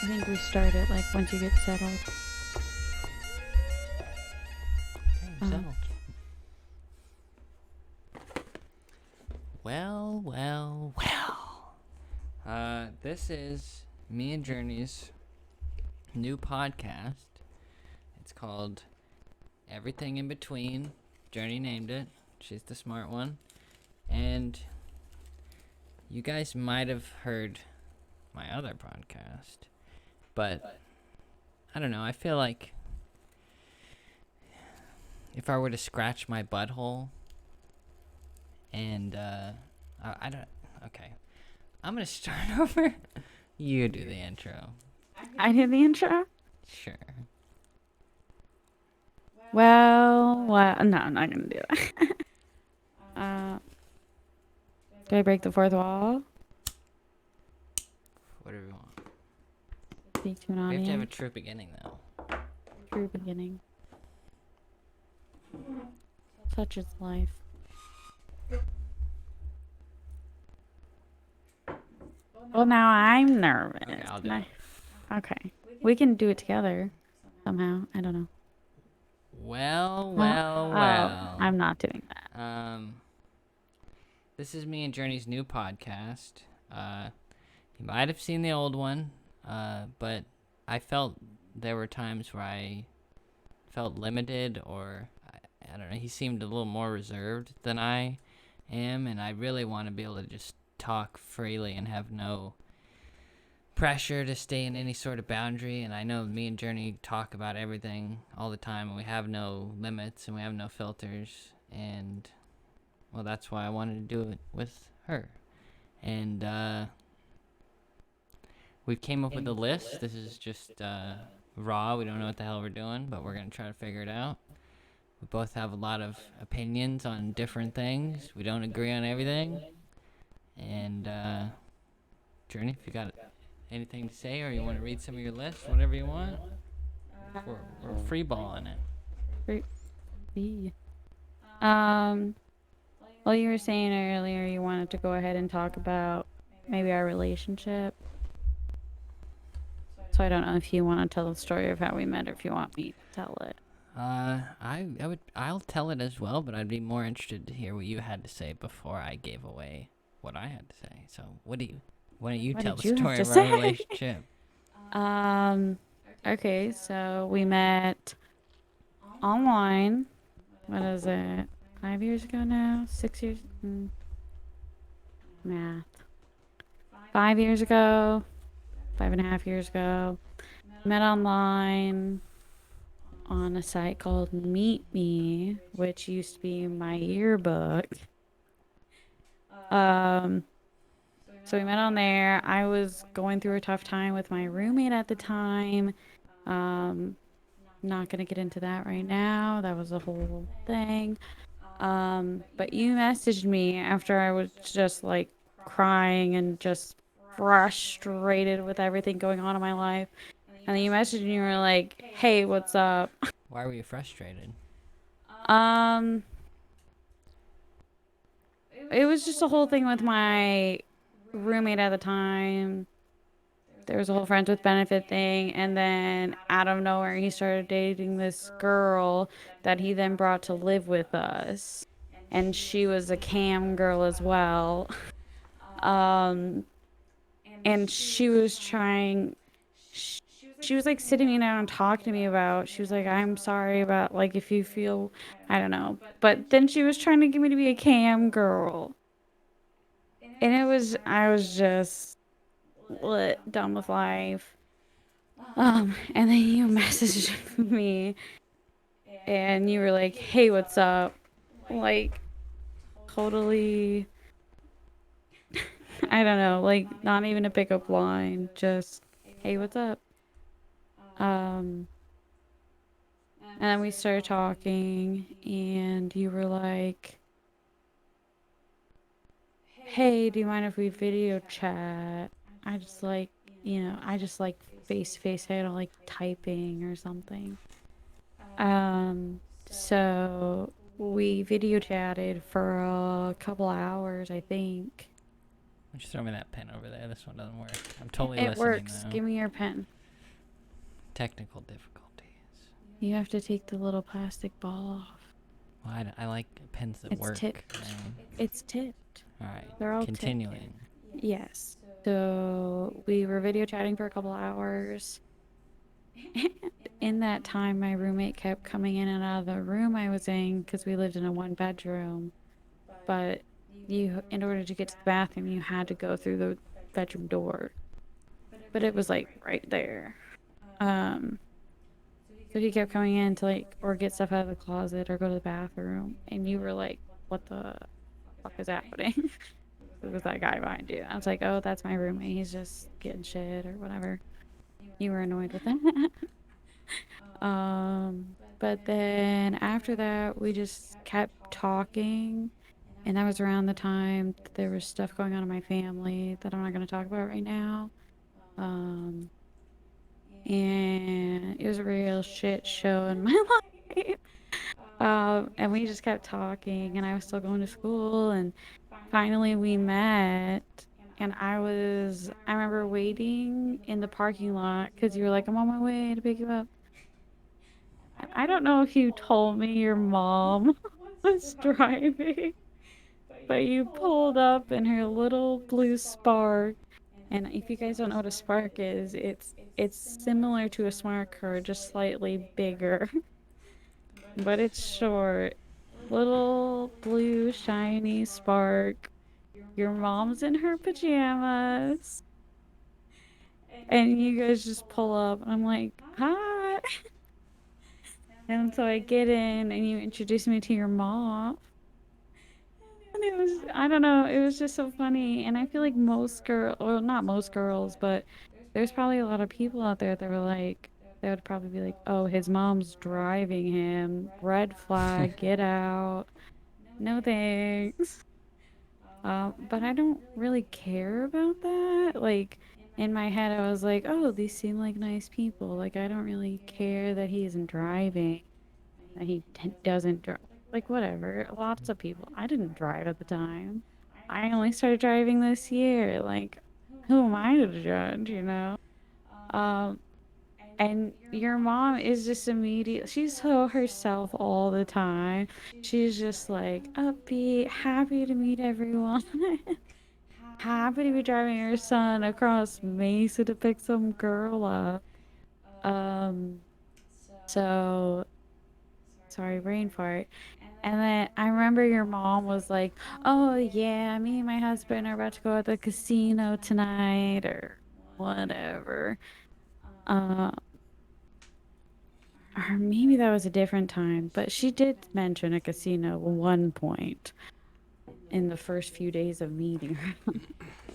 think we start it like once you get settled. Okay, I'm settled. Well. This is me and Journey's new podcast. It's called Everything in Between. Journey named it. She's the smart one. And you guys might have heard my other podcast, but I don't know. I feel like if I were to scratch my butthole and I don't. Okay, I'm gonna start over. You do the intro. I did the intro? Sure. Well, no, I'm not gonna do that. Do I break the fourth wall? Whatever you want. Speak to an We have to have a audience? true beginning, though. True beginning. Such is life. Well, now I'm nervous. Okay, I'll do it. Okay. We can do it together somehow. I don't know. Well. I'm not doing that. This is me and Journey's new podcast. You might have seen the old one, but I felt there were times where I felt limited, or I don't know. He seemed a little more reserved than I am, and I really want to be able to just talk freely and have no pressure to stay in any sort of boundary. And I know me and Journey talk about everything all the time, and we have no limits and we have no filters, and well, that's why I wanted to do it with her. And we came up with a list. This is just raw. We don't know what the hell we're doing, but we're gonna try to figure it out. We both have a lot of opinions on different things. We don't agree on everything. And Journey, if you got anything to say, or you want to read some of your list, whatever you want, we're free balling it. Yeah. Well, you were saying earlier you wanted to go ahead and talk about maybe our relationship. So I don't know if you want to tell the story of how we met or if you want me to tell it. I'll tell it as well, but I'd be more interested to hear what you had to say before I gave away what I had to say. So why don't you What tell did the you have story to of our say? relationship? Okay, so we met online. What is it? 5 years ago now? 6 years? Math. 5 years ago. 5.5 years ago. Met online on a site called Meet Me, which used to be my yearbook. So we met on there. I was going through a tough time with my roommate at the time. Not gonna get into that right now. That was a whole thing. But you messaged me after I was just like crying and just frustrated with everything going on in my life. And then you messaged me and you were like, "Hey, what's up?" Why were you frustrated? Um, it was just a whole thing with my roommate at the time. There was a whole friends with benefit thing, and then out of nowhere, he started dating this girl that he then brought to live with us, and she was a cam girl as well. Um, and she was trying. She was like sitting me down and talking to me about. She was like, "I'm sorry about like if you feel, I don't know." But then she was trying to get me to be a cam girl, and I was just done with life. And then you messaged me and you were like, "Hey, what's up?" Like, totally, I don't know, like, not even a pickup line, just, "Hey, what's up?" Um, and then we started talking, and you were like, "Hey, do you mind if we video chat?" I just like face to face. I don't like typing or something. So we video chatted for a couple hours, I think. Why don't you throw me that pen over there? This one doesn't work. I'm totally It listening works. now. Give me your pen. Technical difficulties. You have to take the little plastic ball off. Well, I like pens that It's work. tipped. Man. It's tipped. Alright, They're all tipped. continuing. Yes. So we were video chatting for a couple hours. And in that time, my roommate kept coming in and out of the room I was in because we lived in a one bedroom. But in order to get to the bathroom, you had to go through the bedroom door. But it was like right there. So he kept coming in to like, or get stuff out of the closet or go to the bathroom. And you were like, what the fuck is happening? It was that guy behind you. I was like, oh, that's my roommate. He's just getting shit or whatever. You were annoyed with that. But then after that, we just kept talking. And that was around the time that there was stuff going on in my family that I'm not going to talk about right now. And it was a real shit show in my life. And we just kept talking, and I was still going to school, and finally we met. And I remember waiting in the parking lot because you were like, I'm on my way to pick you up. And I don't know if you told me your mom was driving, but you pulled up in her little blue Spark. And if you guys don't know what a Spark is, it's similar to a smart car, just slightly bigger. But it's short. Little blue shiny Spark. Your mom's in her pajamas. And you guys just pull up. I'm like, hi. And so I get in and you introduce me to your mom. And it was, I don't know, it was just so funny. And I feel like most girls, well, not most girls, but there's probably a lot of people out there that were like, they would probably be like, oh, his mom's driving him. Red flag, get out. No thanks. But I don't really care about that. Like, in my head, I was like, oh, these seem like nice people. Like, I don't really care that he isn't driving, that he doesn't drive. Like, whatever. Lots of people. I didn't drive at the time. I only started driving this year. Like, who am I to judge, you know? Um, and your mom is just immediate. She's so herself all the time. She's just like upbeat, happy to meet everyone. Happy to be driving her son across Mesa to pick some girl up. Um, so sorry, brain fart. And then I remember your mom was like, "Oh yeah, me and my husband are about to go to the casino tonight or whatever." Uh, or maybe that was a different time, but she did mention a casino at one point in the first few days of meeting her.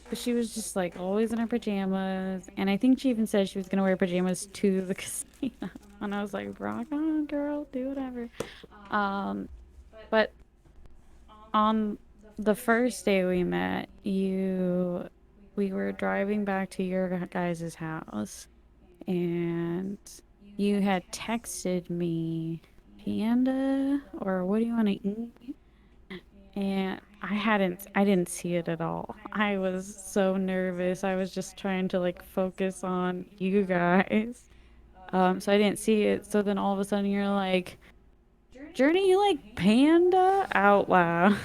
But she was just like always in her pajamas, and I think she even said she was gonna wear pajamas to the casino. And I was like, rock on, girl, do whatever. Um, but on the first day we met, we were driving back to your guys' house, and you had texted me, Panda, or what do you want to eat? And I didn't see it at all. I was so nervous. I was just trying to like focus on you guys. So I didn't see it. So then all of a sudden you're like, Journey, you like panda out loud.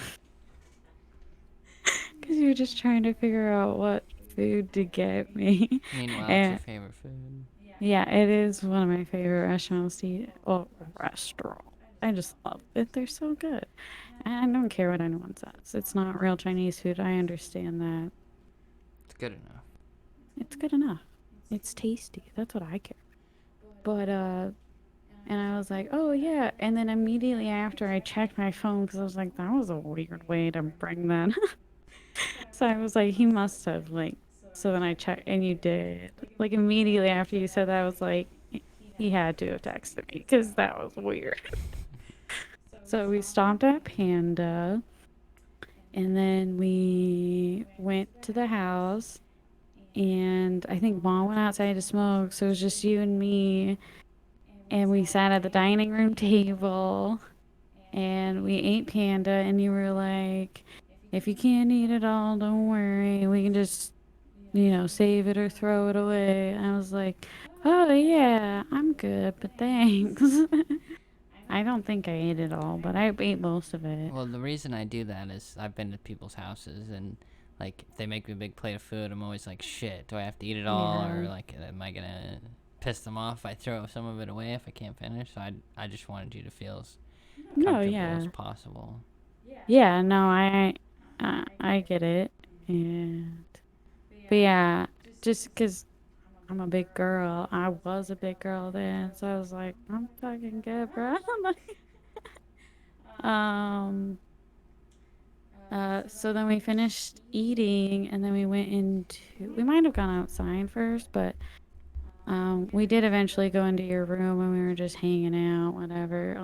Because you're just trying to figure out what food to get me. Meanwhile, it's your And favorite food. yeah, it is one of my favorite restaurants to eat. Well, restaurant. I just love it. They're so good. And I don't care what anyone says. It's not real Chinese food. I understand that. It's good enough. It's good enough. It's tasty. That's what I care. But and I was like, "Oh yeah." And then immediately after I checked my phone because I was like, "That was a weird way to bring that." So I was like, "He must have like." So then I checked, and you did. Like immediately after you said that, I was like, "He had to have texted me because that was weird." So we stopped at Panda, and then we went to the house, and I think Mom went outside to smoke, so it was just you and me, and we sat at the dining room table, and we ate Panda, and you were like, if you can't eat it all, don't worry, we can just, save it or throw it away. I was like, Oh, yeah, I'm good, but thanks. I don't think I ate it all, but I ate most of it. Well, the reason I do that is I've been to people's houses and like if they make me a big plate of food, I'm always like, shit, do I have to eat it all Yeah. or like am I gonna piss them off if I throw some of it away if I can't finish? So I just wanted you to feel as No, comfortable as yeah. possible. Yeah, no, I get it. And but yeah, just 'cause I'm a big girl. I was a big girl then, so I was like, I'm fucking good, bro. um so then we finished eating and then we went into we might have gone outside first, but we did eventually go into your room and we were just hanging out, whatever.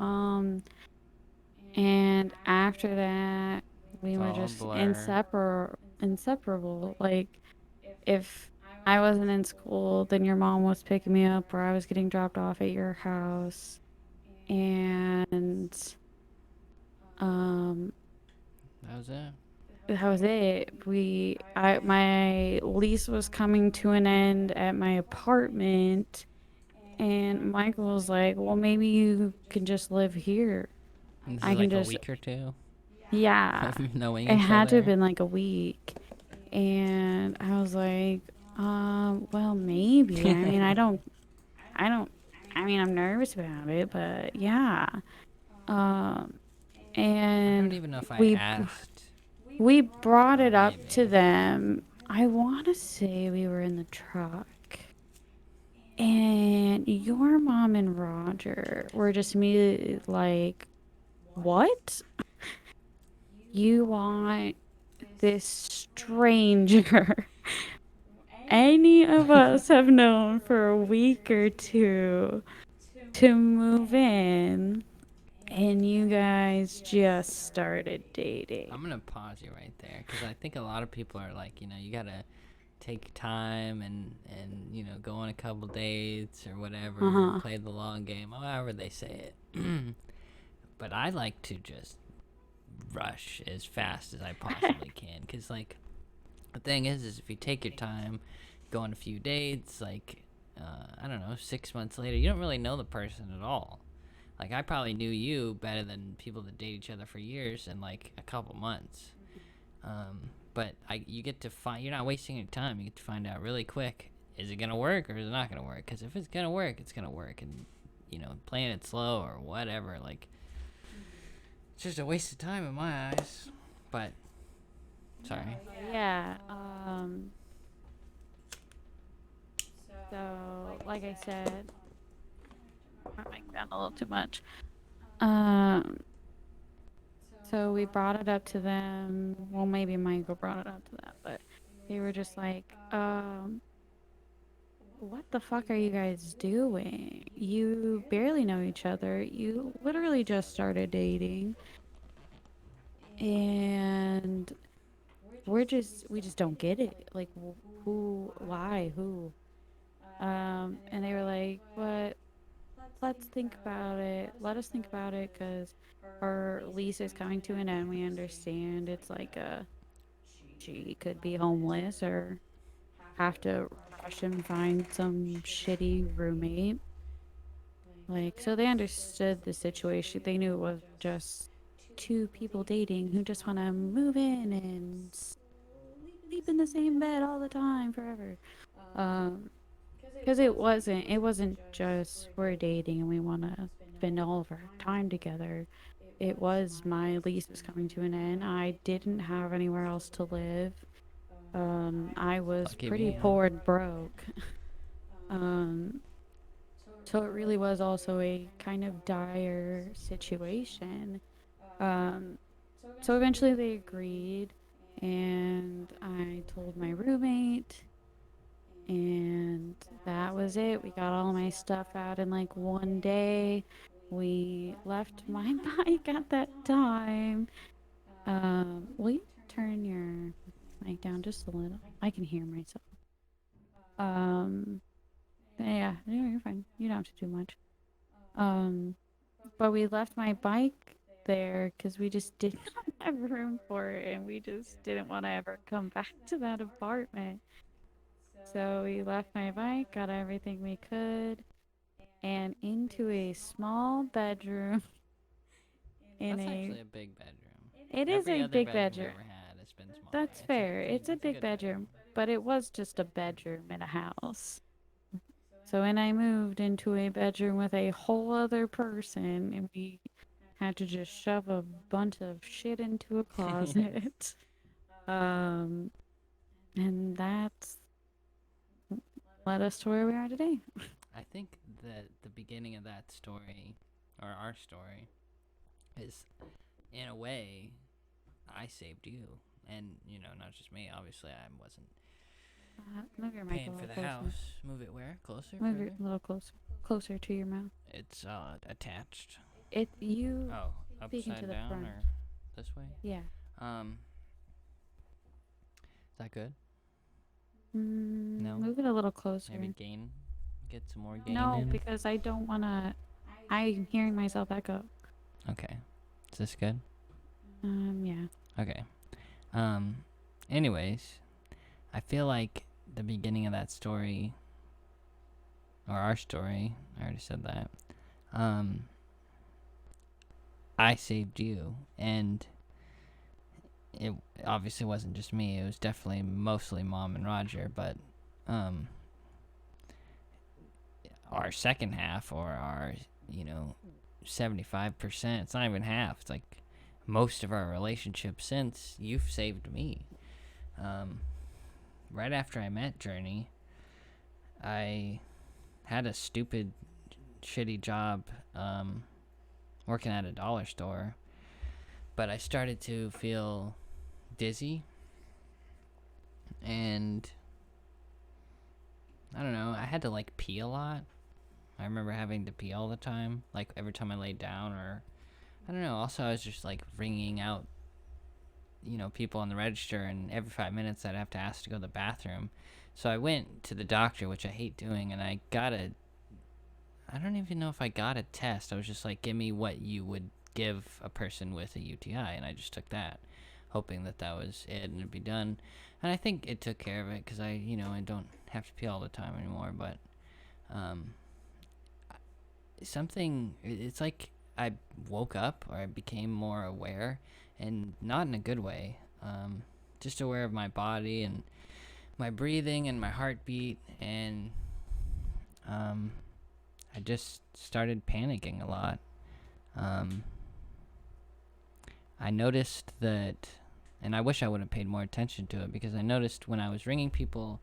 And after that, we It's were all a just blur. inseparable. Like, if I wasn't in school, then your mom was picking me up, or I was getting dropped off at your house. And um, That was it. that was it. My lease was coming to an end at my apartment, and Michael was like, "Well, maybe you can just live here. And this I is can like a just, week or two yeah." of knowing It each had to have other. been like a week. And I was like, well, maybe. I mean, I don't, I mean, I'm nervous about it, but yeah. Um, I don't and even know if I we, asked we brought or it up to maybe. them. I want to say we were in the truck. And your mom and Roger were just immediately like, what? You want this stranger any of us have known for a week or two to move in, and you guys just started dating. I'm gonna pause you right there because I think a lot of people are like, you gotta take time and go on a couple dates or Uh whatever, huh. play the long game, however they say it. But I like to just rush as fast as I possibly can because like the thing is if you take your time, go on a few dates, like I don't know, 6 months later, you don't really know the person at all. Like I probably knew you better than people that date each other for years in like a couple months. But you get to find you're not wasting your time. You get to find out really quick: is it gonna work or is it not gonna work? Because if it's gonna work, it's gonna work, and playing it slow or whatever, like it's just a waste of time in my eyes. But sorry. Yeah. So, like I said, I mic down a little too much. Um. So we brought it up to them. Well, maybe Michael brought it up to them, but they were just like, what the fuck are you guys doing? You barely know each other. You literally just started dating. And we just don't get it. Like, who, why, who? And they were like, but let's think about it. Let us think about it because our lease is coming to an end. We understand it's like she could be homeless or have to rush and find some shitty roommate. Like, so they understood the situation. They knew it was just two people dating who just want to move in and sleep in the same bed all the time forever. Um, because it wasn't just we're dating and we want to spend all of our time together. It was my lease was coming to an end. I didn't have anywhere else to live. I was Lucky pretty me. poor and broke. Um, so it really was also a kind of dire situation. Um, so eventually they agreed, and I told my roommate, and that was it. We got all my stuff out in like one day. We left my bike at that time. Will you turn your mic down just a little? I can hear myself. Um, yeah, no, you're fine. You don't have to do much. Um, but we left my bike there because we just did not have room for it, and we just didn't want to ever come back to that apartment. So we left my bike, got everything we could, and into a small bedroom in That's a. actually a big bedroom. It is Every a other big bedroom I've bedroom. ever had has been small. That's It's a fair. good. It's a It's a big good bedroom. bedroom, but it was just a bedroom in a house. So when I moved into a bedroom with a whole other person, and we had to just shove a bunch of shit into a closet. um, and that's led us to where we are today. I think that the beginning of that story, or our story, is in a way I saved you, and not just me. Obviously, I wasn't Move your mic a paying for little the closer. house. Move it where? Closer? Move it Further? a little closer to your mouth. It's attached. It you Oh, speaking to upside the down front. or this way? Yeah. Um, is that good? No. Move it a little closer. Maybe get some more gain No, in. because I don't wanna. I'm hearing myself echo. Okay. Is this good? Yeah. Okay. Um, anyways, I feel like the beginning of that story, or our story, I already said that. I saved you, and it obviously wasn't just me. It was definitely mostly Mom and Roger, but our second half, or our 75%. It's not even half. It's like most of our relationship since you've saved me. Right after I met Journey, I had a stupid, shitty job working at a dollar store, but I started to feel dizzy, and I don't know, I had to like pee a lot. I remember having to pee all the time, like every time I laid down, or I don't know. Also, I was just like ringing out, people on the register, and every 5 minutes I'd have to ask to go to the bathroom. So I went to the doctor, which I hate doing, and I don't even know if I got a test. I was just like, give me what you would give a person with a UTI, and I just took that, hoping that that was it and it'd be done. And I think it took care of it because I don't have to pee all the time anymore. But um, it's like I woke up, or I became more aware, and not in a good way. Just aware of my body and my breathing and my heartbeat, and I just started panicking a lot. Um, I noticed that, and I wish I would have paid more attention to it, because I noticed when I was ringing people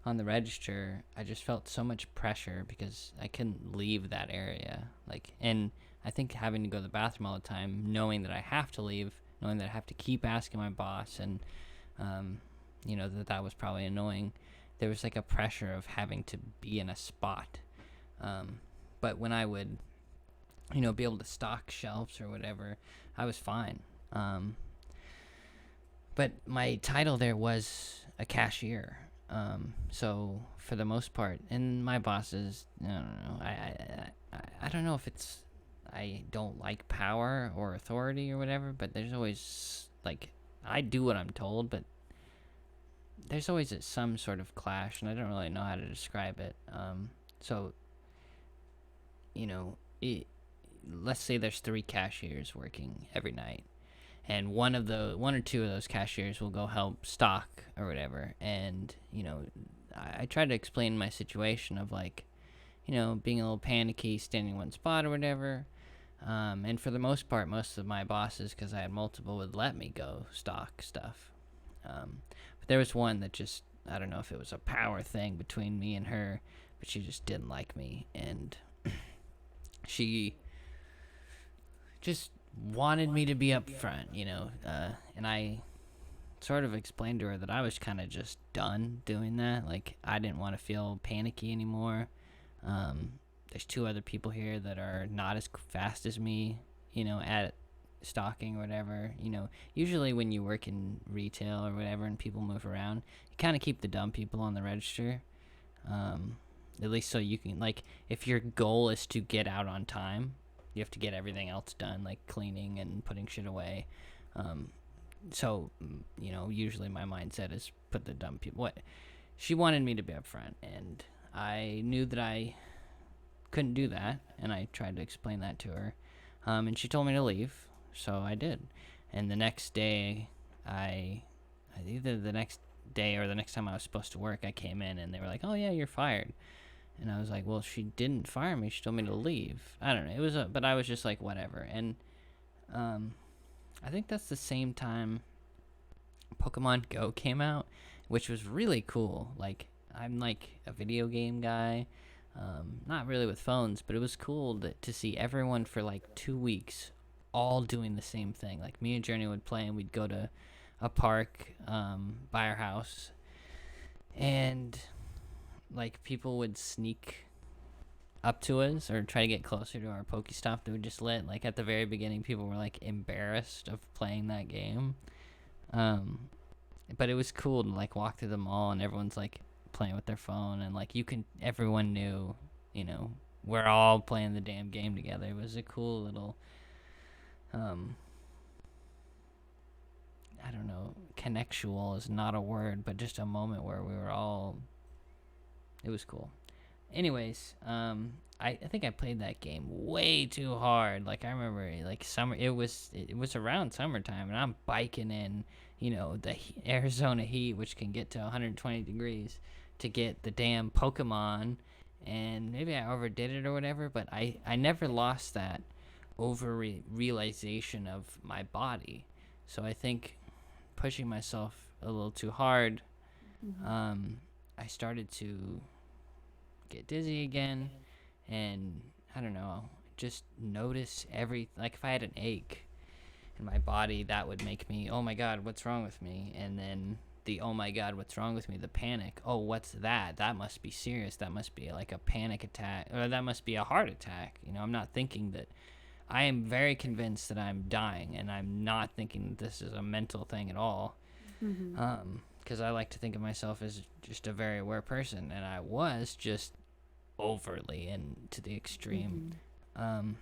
on the register, I just felt so much pressure because I couldn't leave that area. And I think having to go to the bathroom all the time, knowing that I have to leave, knowing that I have to keep asking my boss, and that was probably annoying. There was like a pressure of having to be in a spot. But when I would, be able to stock shelves or whatever, I was fine. But my title there was a cashier. So for the most part, and my bosses, I don't know. I don't know if it's I don't like power or authority or whatever, but there's always like I do what I'm told, but there's always some sort of clash, and I don't really know how to describe it. So let's say there's 3 cashiers working every night, and one or two of those cashiers will go help stock or whatever. And I try to explain my situation of like, being a little panicky, standing in one spot or whatever. And for the most part, most of my bosses, because I had multiple, would let me go stock stuff. But there was one that just, I don't know if it was a power thing between me and her, but she just didn't like me, and she just wanted me to be up front, and I sort of explained to her that I was kind of just done doing that. Like, I didn't want to feel panicky anymore. There's 2 other people here that are not as fast as me, at stocking or whatever. Usually when you work in retail or whatever and people move around, you kind of keep the dumb people on the register. At least so you can, like, if your goal is to get out on time, you have to get everything else done, like cleaning and putting shit away. So usually my mindset is put the dumb people. What? she wanted me to be upfront, and I knew that I couldn't do that, and I tried to explain that to her. And she told me to leave, so I did. And the next day, either the next day or the next time I was supposed to work, I came in and they were like, "Oh yeah, you're fired." And I was like, "Well, she didn't fire me. She told me to leave." I don't know. But I was just like, whatever. And I think that's the same time Pokemon Go came out, which was really cool. Like, I'm like a video game guy, not really with phones, but it was cool to see everyone for like 2 weeks all doing the same thing. Like, me and Journey would play, and we'd go to a park by our house, and like people would sneak up to us or try to get closer to our Pokestop that we just lit. Like, at the very beginning, people were like embarrassed of playing that game. But it was cool to like walk through the mall and everyone's like playing with their phone, and like everyone knew, we're all playing the damn game together. It was a cool little, I don't know, connectual is not a word, but just a moment where we were all, it was cool. Anyways, I think I played that game way too hard. Like, I remember, like, it was around summertime, and I'm biking in, the Arizona heat, which can get to 120 degrees, to get the damn Pokemon, and maybe I overdid it or whatever, but I never lost that realization of my body. So I think pushing myself a little too hard, I started to get dizzy again, and I don't know, just notice like if I had an ache in my body, that would make me, oh my god, what's wrong with me? And then the oh my god, what's wrong with me, the panic, oh, what's that must be serious, that must be like a panic attack, or that must be a heart attack. I'm not thinking that, I am very convinced that I'm dying, and I'm not thinking that this is a mental thing at all. Because I like to think of myself as just a very aware person, and I was just overly and to the extreme. To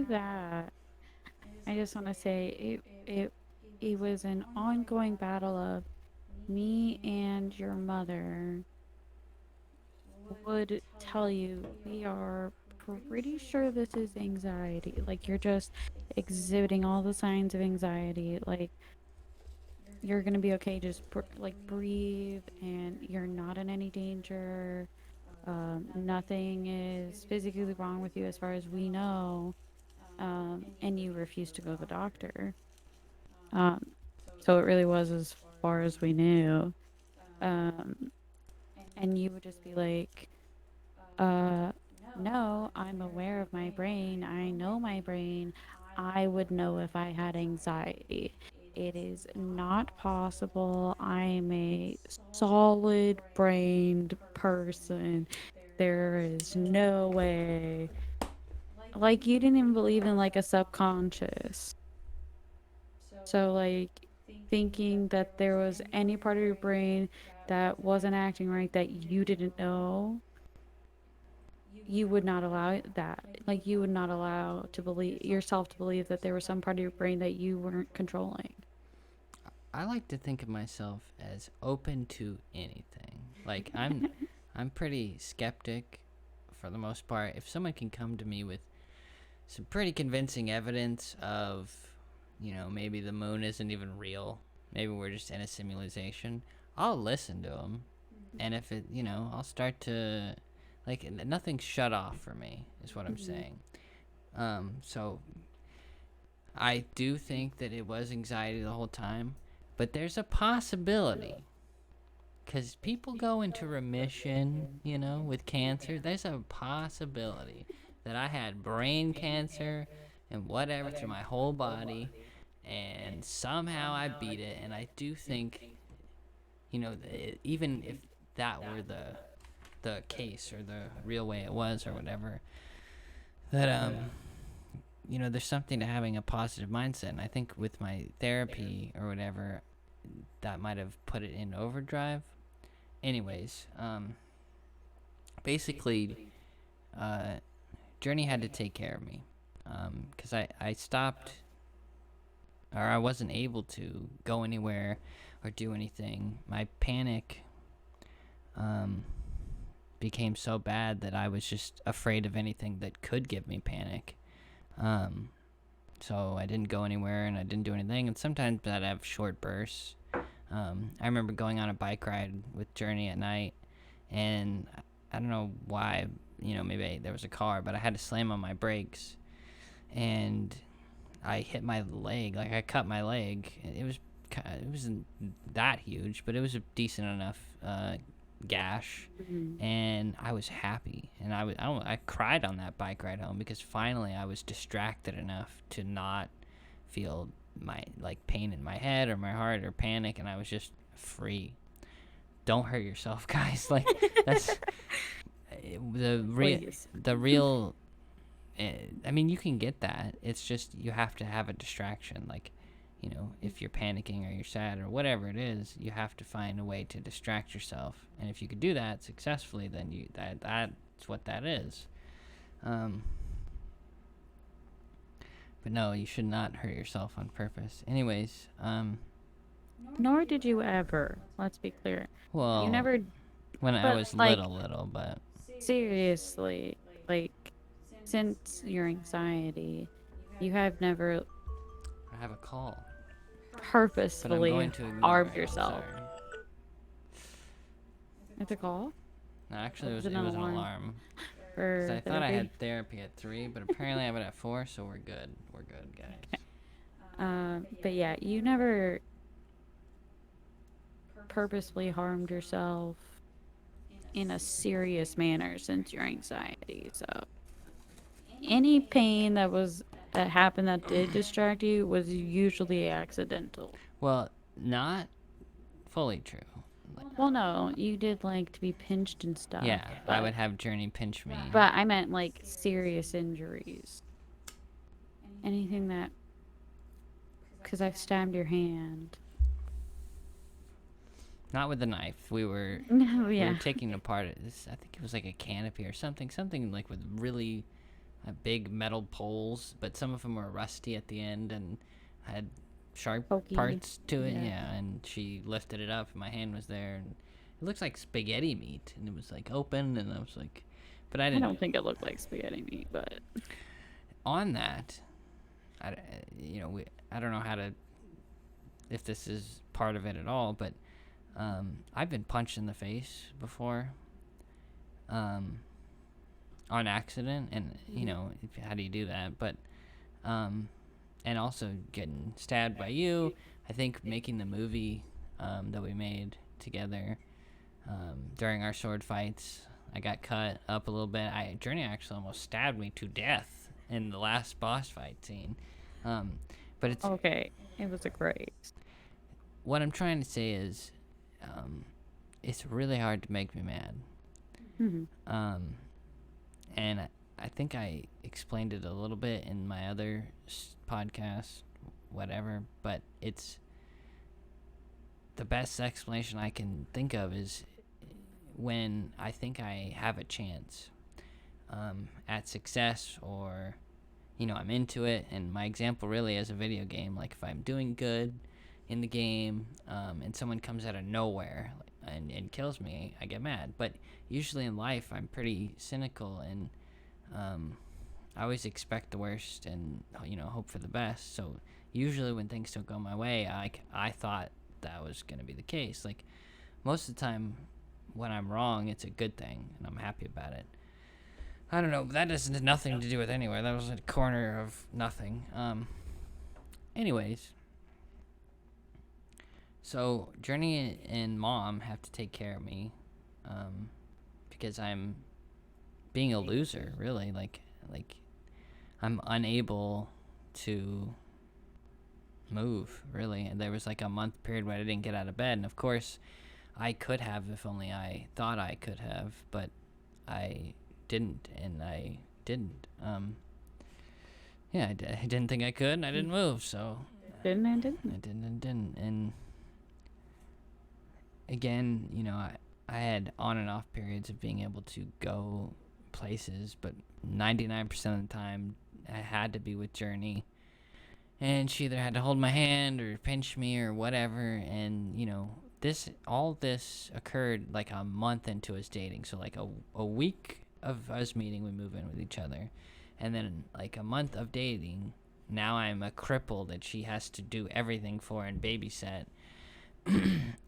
that, I just want to say it was an ongoing battle of me and your mother would tell you, we are pretty sure this is anxiety. Like, you're just exhibiting all the signs of anxiety. Like, you're gonna be okay. Just breathe, and you're not in any danger. Nothing is physically wrong with you as far as we know. And you refuse to go to the doctor. So it really was as far as we knew. And you would just be like, no, I'm aware of my brain. I know my brain. I would know if I had anxiety. It is not possible. I'm a solid brained person. There is no way. Like, you didn't even believe in like a subconscious. So, like, thinking that there was any part of your brain that wasn't acting right that you didn't know, you would not allow that. Like, you would not allow to believe yourself to believe that there was some part of your brain that you weren't controlling. I like to think of myself as open to anything. Like, I'm pretty skeptic for the most part. If someone can come to me with some pretty convincing evidence of, maybe the moon isn't even real, maybe we're just in a simulation, I'll listen to them. And if it, I'll start to, like, nothing's shut off for me, is what I'm saying. So I do think that it was anxiety the whole time, but there's a possibility, because people go into remission, with cancer. There's a possibility that I had brain cancer and whatever through my whole body, and somehow I beat it. And I do think, even if that were the case, or the real way it was, or whatever, that there's something to having a positive mindset. And I think with my therapy or whatever, that might have put it in overdrive. Anyways, basically, Journey had to take care of me, because I stopped, or I wasn't able to go anywhere or do anything. My panic um, became so bad that I was just afraid of anything that could give me panic. So I didn't go anywhere and I didn't do anything. And sometimes I'd have short bursts. I remember going on a bike ride with Journey at night, and I don't know why, maybe there was a car, but I had to slam on my brakes, and I hit my leg. Like, I cut my leg. It wasn't that huge, but it was a decent enough gash, and I was happy, and I cried on that bike ride home because finally I was distracted enough to not feel my pain in my head or my heart or panic, and I was just free. Don't hurt yourself, guys. Like, that's Please. the real. I mean, you can get that. It's just you have to have a distraction. Like, if you're panicking or you're sad or whatever it is, you have to find a way to distract yourself. And if you could do that successfully, then that's what that is. But no, you should not hurt yourself on purpose. Anyways, Nor did you ever. Let's be clear. well, You never, when I but was like little, but seriously, like since your anxiety, you have never I have a call. But I'm purposefully going to ignore harmed it. yourself. Sorry. It's a call No, actually, Or it was was it an an alarm? alarm. for 'Cause I thought I therapy. had therapy at 3, but apparently I have it at 4, so we're good. We're good, guys. But yeah, you never purposefully harmed yourself in a serious manner since your anxiety. So any pain that happened that did distract you was usually accidental. Well, not fully true. Well, no, you did like to be pinched and stuff. Yeah, I would have Journey pinch me. But I meant like serious injuries. Anything that, because I've stabbed your hand. Not with the knife. We were No, we yeah. were taking apart this. I think it was like a canopy or something like with really big metal poles, but some of them were rusty at the end and had sharp Pokey. parts to it. Yeah. Yeah, and she lifted it up, and my hand was there, and it looks like spaghetti meat, and it was like open, and I was like, but I I didn't. don't think it looked like spaghetti meat, but On that, I don't know how to, if this is part of it at all, but I've been punched in the face before, on accident, and how do you do that? But and also getting stabbed by you. I think making the movie that we made together during our sword fights, I got cut up a little bit. Journey actually almost stabbed me to death in the last boss fight scene. But it's okay, it was a great. what I'm trying to say is, it's really hard to make me mad. And I think I explained it a little bit in my other podcast, whatever, but it's the best explanation I can think of is when I think I have a chance at success, or I'm into it. And my example really is a video game. Like, if I'm doing good in the game, and someone comes out of nowhere and kills me, I get mad. But usually in life, I'm pretty cynical, and I always expect the worst and hope for the best. So usually when things don't go my way, I thought that was going to be the case. Like, most of the time when I'm wrong, it's a good thing, and I'm happy about it. I don't know. That has nothing to do with anywhere. That was a corner of nothing. Anyways, so Journey and Mom have to take care of me, because I'm being a loser, really. Like I'm unable to move, really. And there was like a month period where I didn't get out of bed, and of course I could have if only I thought I could have, but I didn't, and I didn't. I didn't think I could, and I didn't move, so Didn't. I didn't. And again, I had on and off periods of being able to go places, but 99% of the time I had to be with Journey, and she either had to hold my hand or pinch me or whatever. And all this occurred like a month into us dating. So like a week of us meeting, we move in with each other, and then like a month of dating, now I'm a cripple that she has to do everything for and babysit.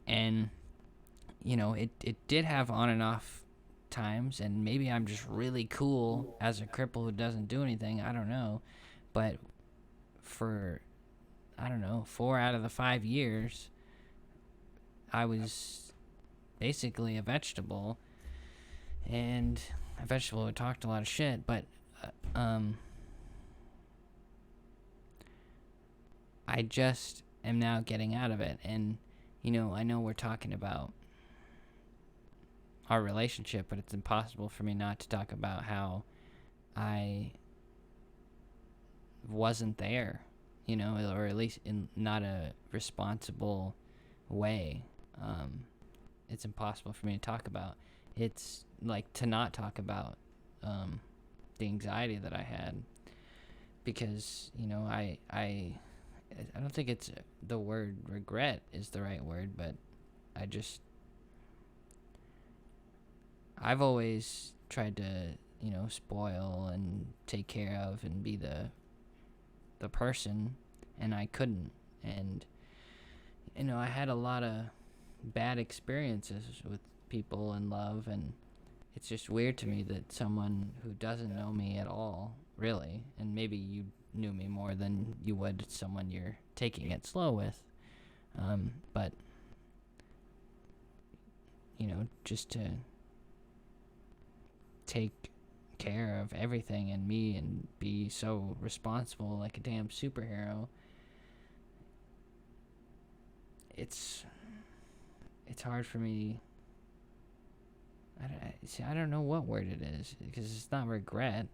And it did have on and off times, and maybe I'm just really cool as a cripple who doesn't do anything, I don't know. But for, I don't know, 4 out of the 5 years I was basically a vegetable, and a vegetable who talked a lot of shit. But I just am now getting out of it. And I know we're talking about our relationship, but it's impossible for me not to talk about how I wasn't there, or at least in not a responsible way. It's impossible for me to talk about. It's like to not talk about the anxiety that I had, because I don't think it's the word regret is the right word, but I've always tried to spoil and take care of and be the person, and I couldn't. And I had a lot of bad experiences with people in love, and it's just weird to me that someone who doesn't know me at all, really, and maybe you knew me more than you would someone you're taking it slow with, but just to take care of everything and me and be so responsible like a damn superhero, it's hard for me. I don't know what word it is, because it's not regret.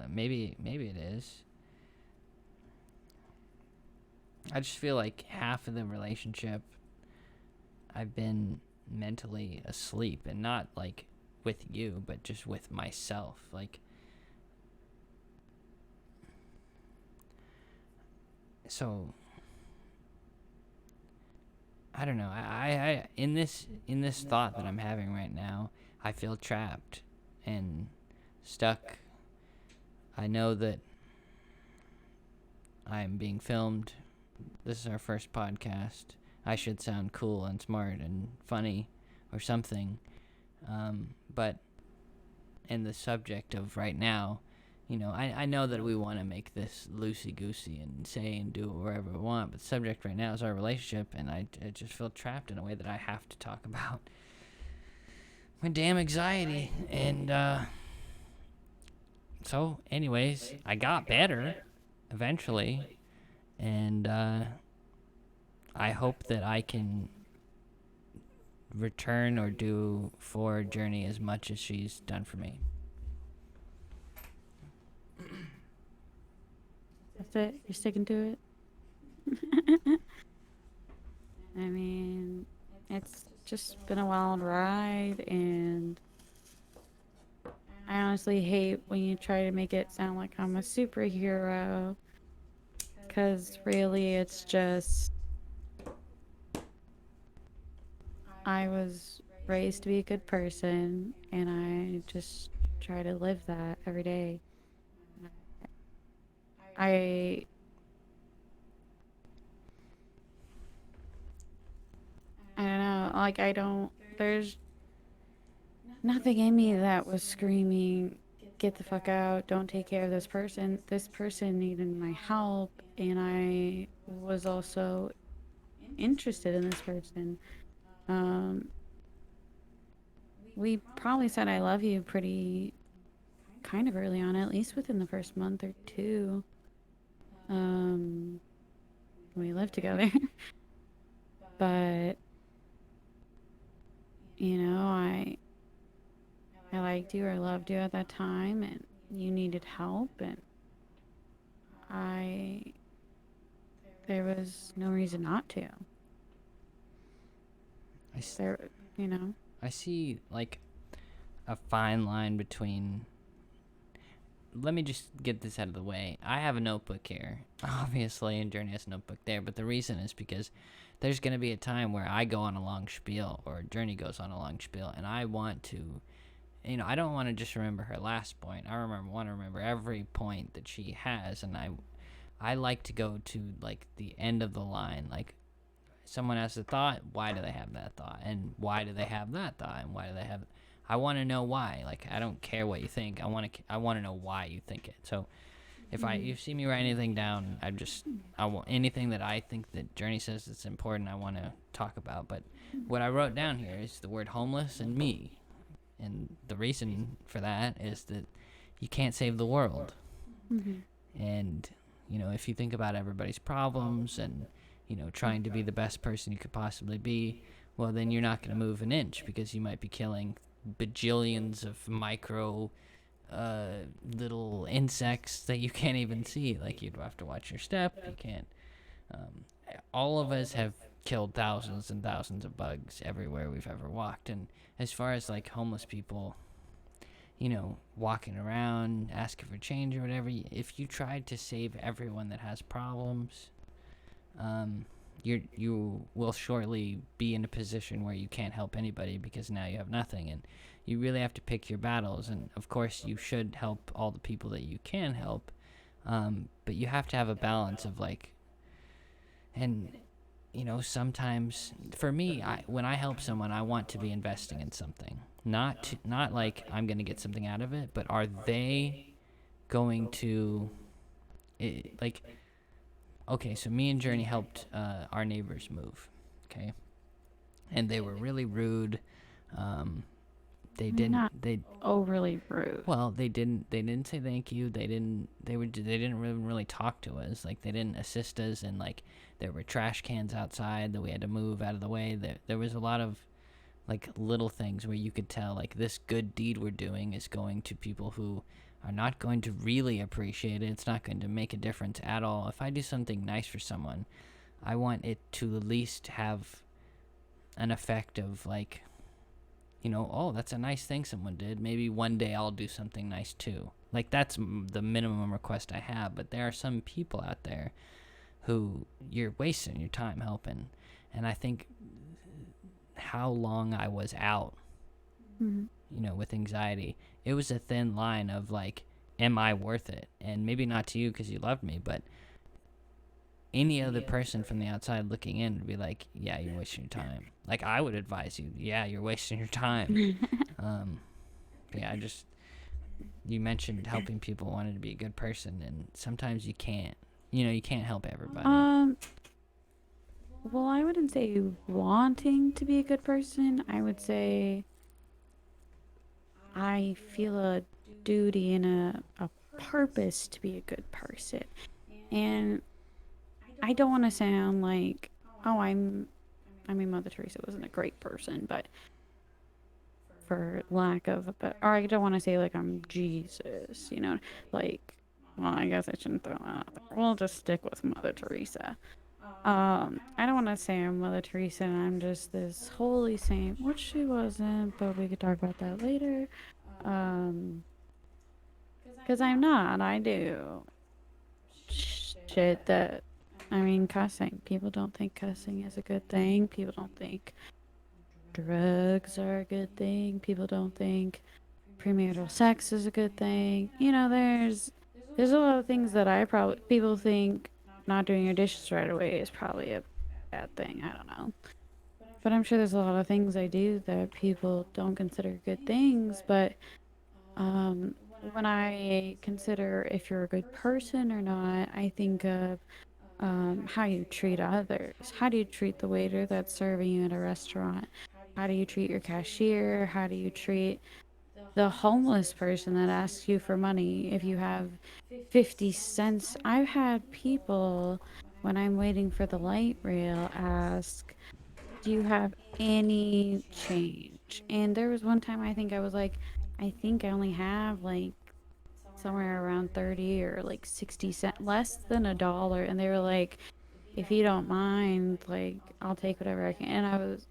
Maybe it is. I just feel like half of the relationship I've been mentally asleep, and not like with you, but just with myself. Like, so I don't know. I in this thought that I'm having right now, I feel trapped and stuck. I know that I'm being filmed. This is our first podcast. I should sound cool and smart and funny or something. But in the subject of right now, I know that we want to make this loosey-goosey and say and do wherever we want, but the subject right now is our relationship, and I just feel trapped in a way that I have to talk about my damn anxiety. And so anyways, I got better eventually, and I hope that I can return or do for Journey as much as she's done for me. That's it? You're sticking to it? I mean, it's just been a wild ride, and I honestly hate when you try to make it sound like I'm a superhero, because really it's just I was raised to be a good person, and I just try to live that every day. I I don't know, like there's nothing in me that was screaming, get the fuck out, don't take care of this person. This person needed my help, and I was also interested in this person. Um, we probably said I love you pretty kind of early on, at least within the first month or two. We lived together. But I liked you or loved you at that time, and you needed help, and I there was no reason not to. There, I see like a fine line between. Let me just get this out of the way. I have a notebook here, obviously, and Journey has a notebook there, but the reason is because there's going to be a time where I go on a long spiel or Journey goes on a long spiel, and I want to, I don't want to just remember her last point. Want to remember every point that she has, and I like to go to like the end of the line. Like, someone has a thought, why do they have that thought, and why do they have that thought, and why do they have? I want to know why. Like, I don't care what you think. I want to know why you think it. So if you see me write anything down, I want anything that I think that Journey says that's important, I want to talk about. But what I wrote down here is the word homeless and me, and the reason for that is that you can't save the world. And if you think about everybody's problems and trying to be the best person you could possibly be, well, then you're not going to move an inch, because you might be killing bajillions of micro little insects that you can't even see. Like, you'd have to watch your step. You can't. All of us have killed thousands and thousands of bugs everywhere we've ever walked. And as far as like homeless people, walking around asking for change or whatever, if you tried to save everyone that has problems, you will shortly be in a position where you can't help anybody, because now you have nothing, and you really have to pick your battles. And of course you should help all the people that you can help, but you have to have a balance of like, and sometimes for me, when I help someone, I want to be investing in something, not like I'm gonna get something out of it, but are they going to like, okay, so me and Journey helped our neighbors move, okay? And they were really rude. They didn't. Not They overly rude. Well, they didn't say thank you. They didn't. They didn't really talk to us. Like, they didn't assist us. And like, there were trash cans outside that we had to move out of the way. There was a lot of like little things where you could tell like this good deed we're doing is going to people who are not going to really appreciate it. It's not going to make a difference at all. If I do something nice for someone, I want it to at least have an effect of like, oh, that's a nice thing someone did. Maybe one day I'll do something nice too. Like, that's the minimum request I have. But there are some people out there who you're wasting your time helping. And I think how long I was out, with anxiety, it was a thin line of like, am I worth it? And maybe not to you because you loved me, but any other person from the outside looking in would be like, yeah, you're wasting your time. Like, I would advise you, yeah, you're wasting your time. Yeah, you mentioned helping people, wanted to be a good person, and sometimes you can't. You can't help everybody. Well, I wouldn't say wanting to be a good person. I would say I feel a duty and a purpose to be a good person. And I don't want to sound like, oh, I mean, Mother Teresa wasn't a great person, but for lack of a better, or I don't want to say like I'm Jesus, like, well, I guess I shouldn't throw that out there. We'll just stick with Mother Teresa. I don't want to say I'm Mother Teresa and I'm just this holy saint, which she wasn't, but we could talk about that later. Um, because I'm not. I do shit that, I mean, cussing. People don't think cussing is a good thing. People don't think drugs are a good thing. People don't think premarital sex is a good thing. There's a lot of things that people think not doing your dishes right away is probably a bad thing. I don't know. But I'm sure there's a lot of things I do that people don't consider good things. But when I consider if you're a good person or not, I think of how you treat others. How do you treat the waiter that's serving you at a restaurant? How do you treat your cashier? How do you treat the homeless person that asks you for money if you have 50 cents? I've had people, when I'm waiting for the light rail, ask, do you have any change? And there was one time I think I was like, I think I only have like somewhere around 30 or like 60 cents, less than a dollar. And they were like, if you don't mind, like, I'll take whatever I can. And I was,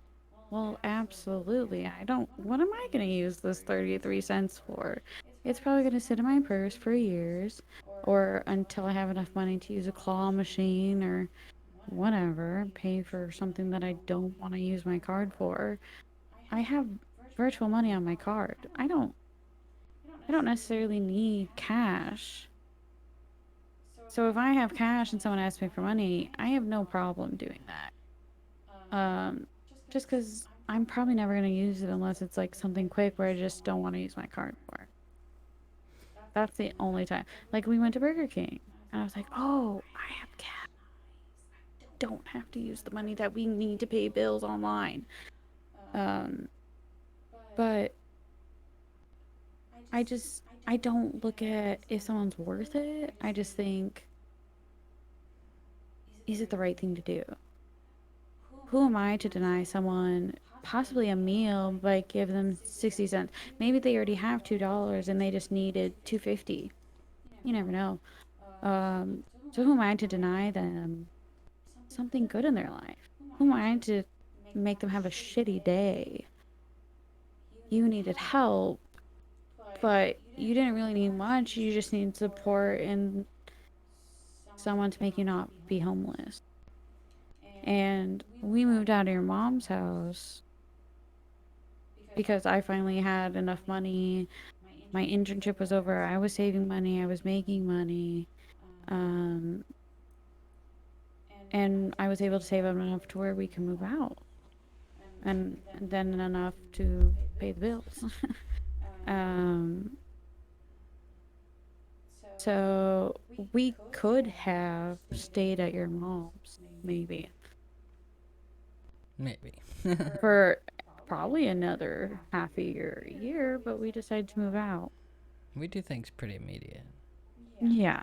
well, absolutely. What am I going to use this 33 cents for? It's probably going to sit in my purse for years or until I have enough money to use a claw machine or whatever, pay for something that I don't want to use my card for. I have virtual money on my card. I don't necessarily need cash. So if I have cash and someone asks me for money, I have no problem doing that. Um, just because I'm probably never gonna use it unless it's like something quick where I just don't want to use my card for. That's the only time. Like we went to Burger King, and I was like, "Oh, I have cash. Don't have to use the money that we need to pay bills online." Um, but I don't look at if someone's worth it. I just think, is it the right thing to do? Who am I to deny someone possibly a meal but give them 60 cents? Maybe they already have $2 and they just needed 2.50. You never know. So who am I to deny them something good in their life? Who am I to make them have a shitty day? You needed help, but you didn't really need much. You just need support and someone to make you not be homeless. And we moved out of your mom's house because I finally had enough money. My internship was over. I was saving money. I was making money. Um, and I was able to save up enough to where we can move out. And then enough to pay the bills. um, so we could have stayed at your mom's, maybe, Maybe. for probably another half a year, but we decided to move out. We do things pretty immediate. Yeah,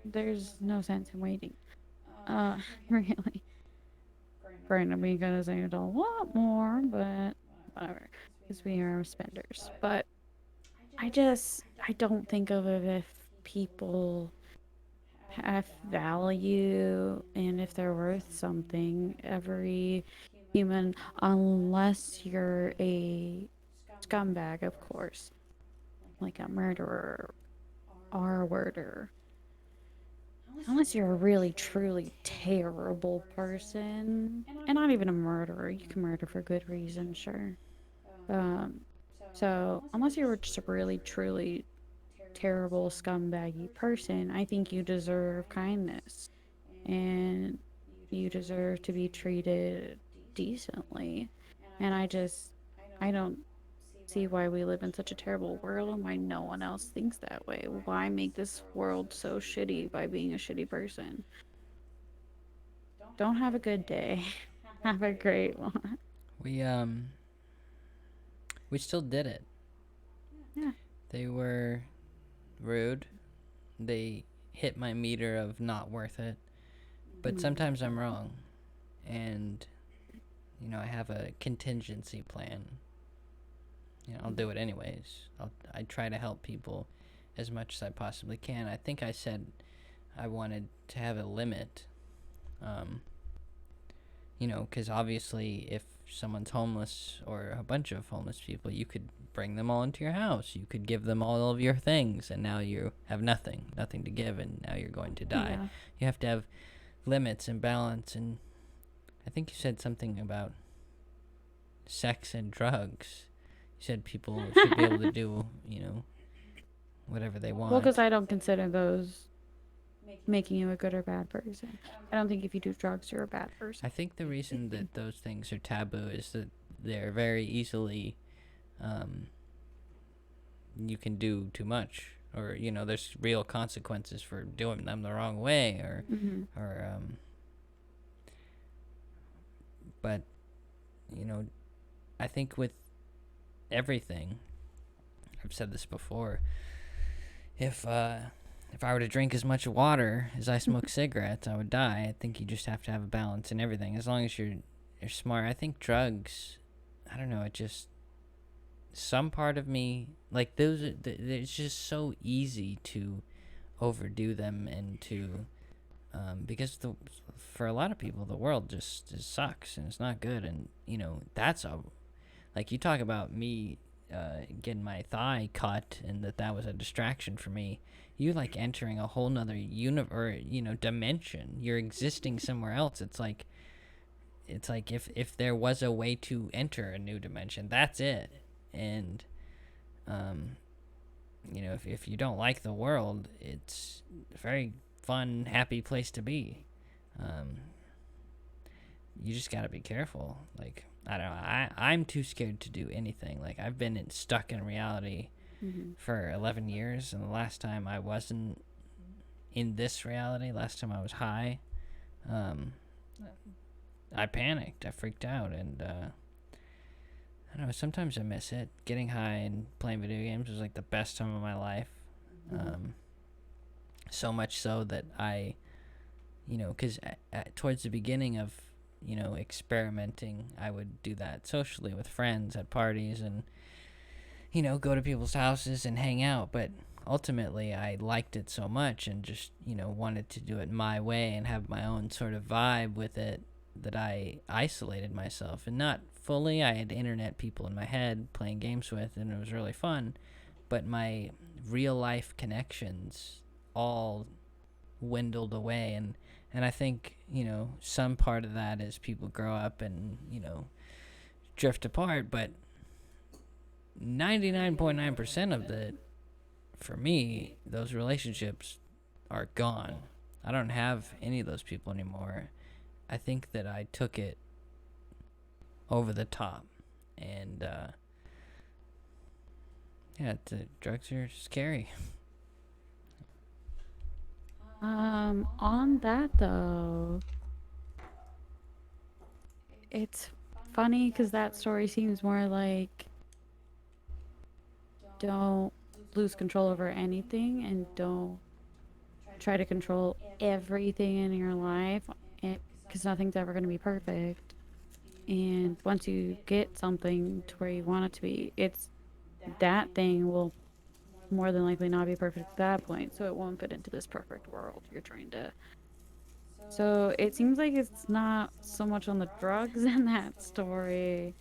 there's no sense in waiting. Really. Granted, we could have saved a lot more, but whatever, because we are spenders. But I don't think of it if people have value and if they're worth something. Every human, unless you're a scumbag, of course, like a murderer, R-worder. Unless you're a really, truly terrible person, and not even a murderer, you can murder for good reason, sure. Um, so unless you're just a really, truly terrible, scumbaggy person, I think you deserve kindness and you deserve to be treated decently. And I don't see why we live in such a terrible world and why no one else thinks that way. Why make this world so shitty by being a shitty person? Don't have a good day. Have a great one. We we still did it. Yeah. They were rude. They hit my meter of not worth it. But sometimes I'm wrong. And I have a contingency plan. I'll do it anyways. I try to help people as much as I possibly can. I think I said I wanted to have a limit. Because obviously if someone's homeless or a bunch of homeless people, you could bring them all into your house. You could give them all of your things, and now you have nothing to give, and now you're going to die. Yeah. You have to have limits and balance, and I think you said something about sex and drugs. You said people should be able to do, whatever they want. Well, because I don't consider those making you a good or bad person. I don't think if you do drugs, you're a bad person. I think the reason that those things are taboo is that they're very easily, you can do too much, or there's real consequences for doing them the wrong way, or but I think with everything, I've said this before, if I were to drink as much water as I smoke cigarettes, I would die. I think you just have to have a balance in everything, as long as you're smart. I think drugs, I don't know, it just, some part of me, like, it's just so easy to overdo them, and to because for a lot of people the world just sucks and it's not good, and that's like, you talk about me getting my thigh cut and that was a distraction for me. You like entering a whole nother universe, dimension. You're existing somewhere else. It's like if there was a way to enter a new dimension, that's it. And if you don't like the world, it's a very fun, happy place to be. Um, you just gotta be careful. Like, I don't know. I'm too scared to do anything. Like, I've been stuck in reality for 11 years, and the last time I wasn't in this reality, last time I was high, um, I panicked. I freaked out, and I don't know. Sometimes I miss it. Getting high and playing video games was like the best time of my life. So much so that because towards the beginning of experimenting, I would do that socially with friends at parties and go to people's houses and hang out. But ultimately, I liked it so much and just wanted to do it my way and have my own sort of vibe with it that I isolated myself. And not fully. I had internet people in my head playing games with, and it was really fun. But my real life connections all dwindled away, and I think some part of that is people grow up and drift apart, but 99.9% of the for me those relationships are gone. I don't have any of those people anymore. I think that I took it over the top, and drugs are scary. On that though, it's funny because that story seems more like don't lose control over anything and don't try to control everything in your life, because nothing's ever going to be perfect. And once you get something to where you want it to be, that thing will more than likely not be perfect at that point, so it won't fit into this perfect world you're trying to. So it seems like it's not so much on the drugs in that story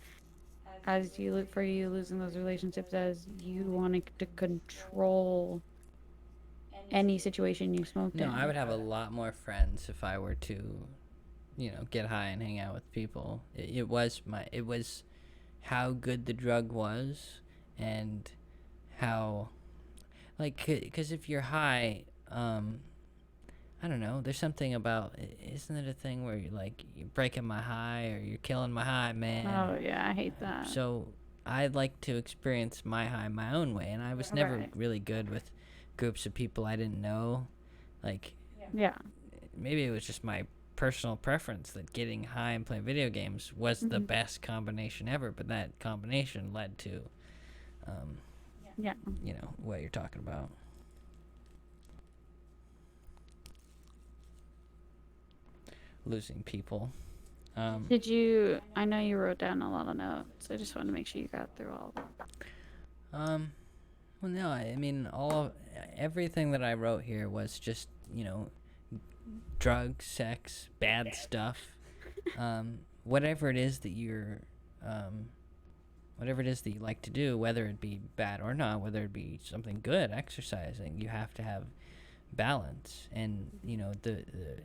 as you look for you losing those relationships as you wanting to control any situation you smoked No, in. I would have a lot more friends if I were to, get high and hang out with people. It was how good the drug was, and how, like, because if you're high, I don't know. There's something about, isn't it a thing where you're breaking my high or you're killing my high, man? Oh yeah, I hate that. So I'd like to experience my high my own way, and I was never Right. really good with groups of people I didn't know. Like, Yeah. maybe it was just my personal preference that getting high and playing video games was the best combination ever, but that combination led to, Yeah. what you're talking about. Losing people. Did you? I know you wrote down a lot of notes. I just wanted to make sure you got through all of them. Well, no, I mean, everything that I wrote here was just, drugs, sex, bad stuff, whatever it is that whatever it is that you like to do, whether it be bad or not, whether it be something good, exercising, you have to have balance. And the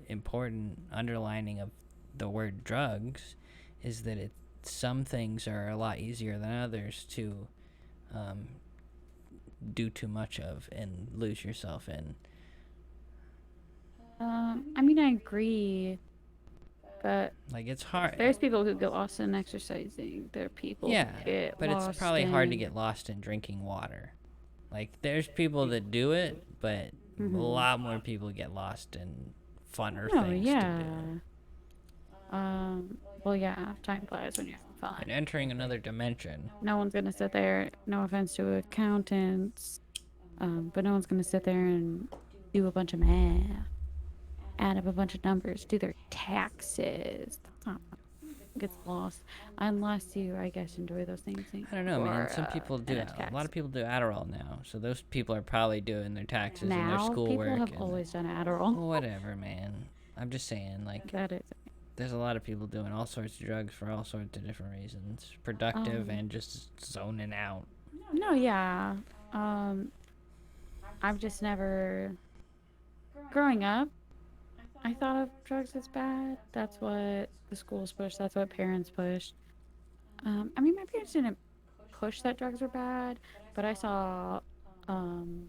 important underlining of the word drugs is that some things are a lot easier than others to do too much of and lose yourself in. I mean, I agree, but Like, it's hard. there's people who get lost in exercising. There are people who get but lost it's probably hard to in- get lost in drinking water. Like, there's people that do it, but a lot more people get lost in funner Oh things yeah. to do. Well, yeah. Time flies when you're having And fun. entering another dimension. No one's gonna sit there. No offense to accountants, but no one's gonna sit there and do a bunch of math, add up a bunch of numbers, do their taxes. That's not gets lost unless you, I guess, enjoy those things. I don't know, man. for, Some people do. an A lot of people do Adderall now, so those people are probably doing their taxes and their now people schoolwork. have And always done Adderall. whatever, man. I'm just saying, like, That is. there's a lot of people doing all sorts of drugs for all sorts of different reasons, productive Um, and just zoning out. No, yeah. Um, I've just never, growing up, I thought of drugs as bad. That's what the schools push. That's what parents push. I mean, my parents didn't push that drugs were bad, but I saw um,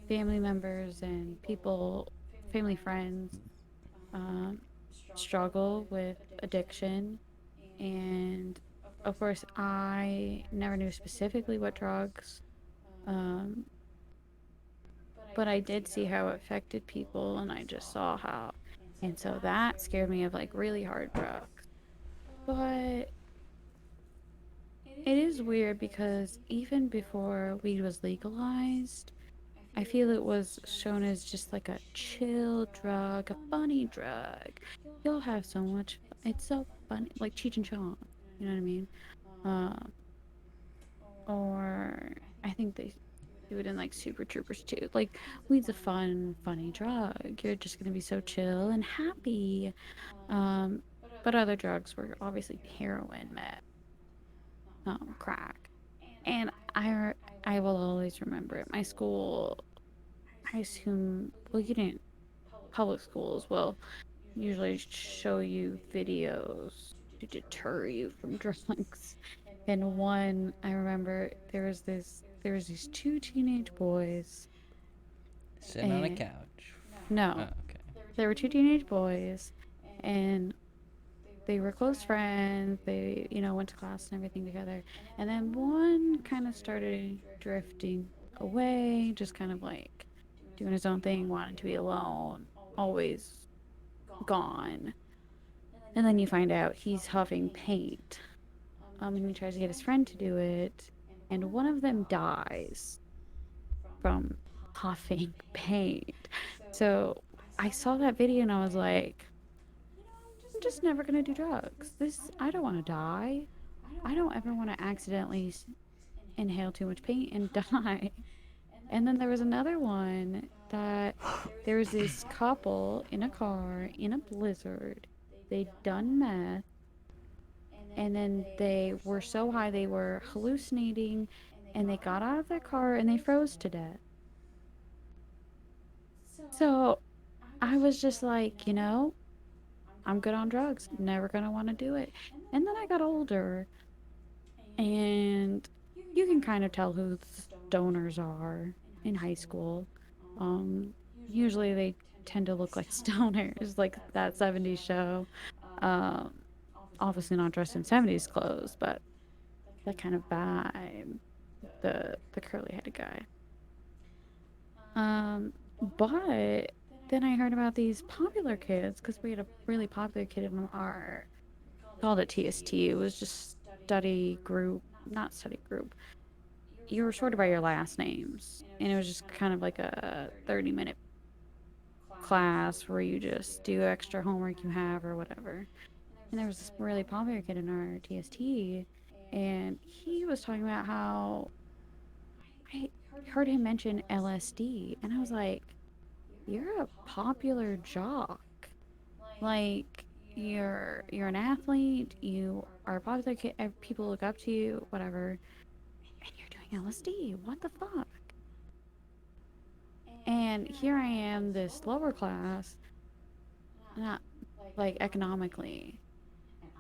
family members and people, family friends, um, struggle with addiction. And of course, I never knew specifically what drugs, um, but I did see how it affected people, and I just saw how. And so that scared me of like really hard drugs. But it is weird because even before weed was legalized, I feel it was shown as just like a chill drug, a funny drug. You'll have so much. It's so funny, like Cheech and Chong. You know what I mean? Um, or I think they do it in like Super Troopers too. Like weed's a fun, funny drug. You're just gonna be so chill and happy. Um, but other drugs were obviously heroin, meth, crack. And I will always remember it. My school, I assume, well, you didn't, public schools will usually show you videos to deter you from drugs. And one, I remember there was these two teenage boys, Sitting on a and couch. Oh, no, okay. there were two teenage boys, and they were close friends. They, went to class and everything together. And then one kind of started drifting away, just kind of like doing his own thing, wanting to be alone, always gone. And then you find out he's huffing paint. And he tries to get his friend to do it. And one of them dies from huffing paint. So I saw that video and I was like, I'm just never going to do drugs. I don't want to die. I don't ever want to accidentally inhale too much paint and die. And then there was another one that there was this couple in a car in a blizzard. They'd done meth, and then they were so high they were hallucinating, and they got out of their car and they froze to death. So I was just like, I'm good on drugs, never gonna want to do it. And then I got older, and you can kind of tell who the stoners are in high school. Usually they tend to look like stoners, like that 70s show. Um, Obviously not dressed in 70s clothes, but that kind of vibe. The curly headed guy. But then I heard about these popular kids because we had a really popular kid in our called it TST. It was just study group, not study group. You were sorted by your last names, and it was just kind of like a 30-minute class where you just do extra homework you have or whatever. And there was this really popular kid in our TST, and he was talking about how I heard him mention LSD, and I was like, "You're a popular jock. Like, you're an athlete. You are a popular kid. People look up to you, whatever, and you're doing LSD. What the fuck?" And here I am, this lower class, not like economically,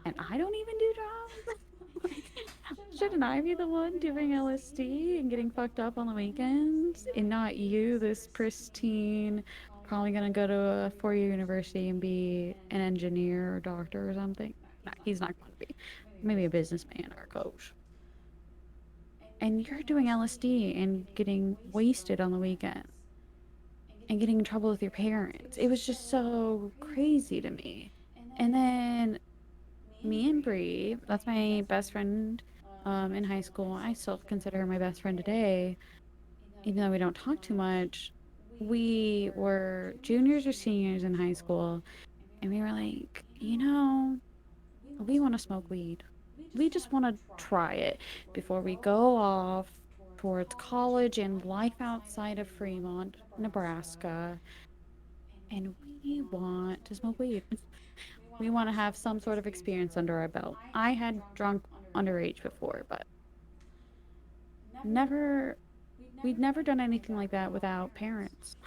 and I don't even do drugs. Like, shouldn't I be the one doing LSD and getting fucked up on the weekends, and not you, this pristine, probably gonna go to a four-year university and be an engineer or doctor or something? No, he's not going to be. Maybe a businessman or a coach. And you're doing LSD and getting wasted on the weekend and getting in trouble with your parents. It was just so crazy to me. And then me and Bree, that's my best friend in high school. I still consider her my best friend today, even though we don't talk too much. We were juniors or seniors in high school, and we were like, we want to smoke weed. We just want to try it before we go off towards college and life outside of Fremont, Nebraska. And we want to smoke weed. We want to have some sort of experience under our belt. I had drunk underage before, but never we'd never done anything like that without parents.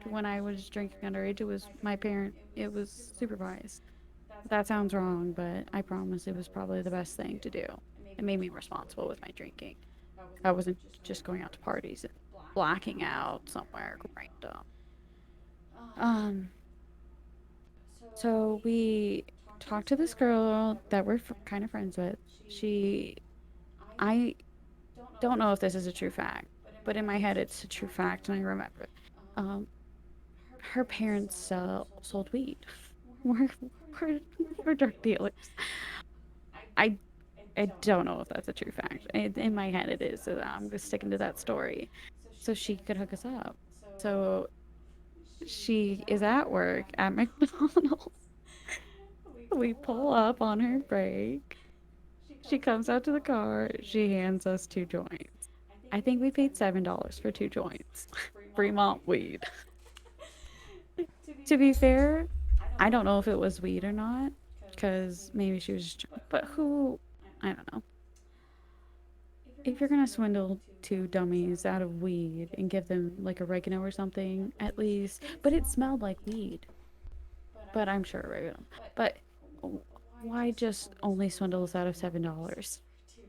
When I was drinking underage, it was my parent. It was supervised. That sounds wrong, but I promise it was probably the best thing to do. It made me responsible with my drinking. I wasn't just going out to parties and blacking out somewhere random. Um, so we talked to this girl that we're kind of friends with. She, I don't know if this is a true fact, but in my head it's a true fact, and I remember it. Um, her parents sold weed. We're, we're, we're drug dealers. I I don't know if that's a true fact. In my head, it is. So I'm just sticking to that story. So she could hook us up. So she is at work at McDonald's. We pull up on her break. She comes out to the car. She hands us two joints. I think we paid $7 for two joints. Fremont weed. To be fair, I don't know if it was weed or not, because maybe she was just, but who, I don't know. If you're gonna swindle two dummies out of weed and give them like oregano or something, at least, but it smelled like weed, but I'm sure oregano. But why just only swindle us out of $7?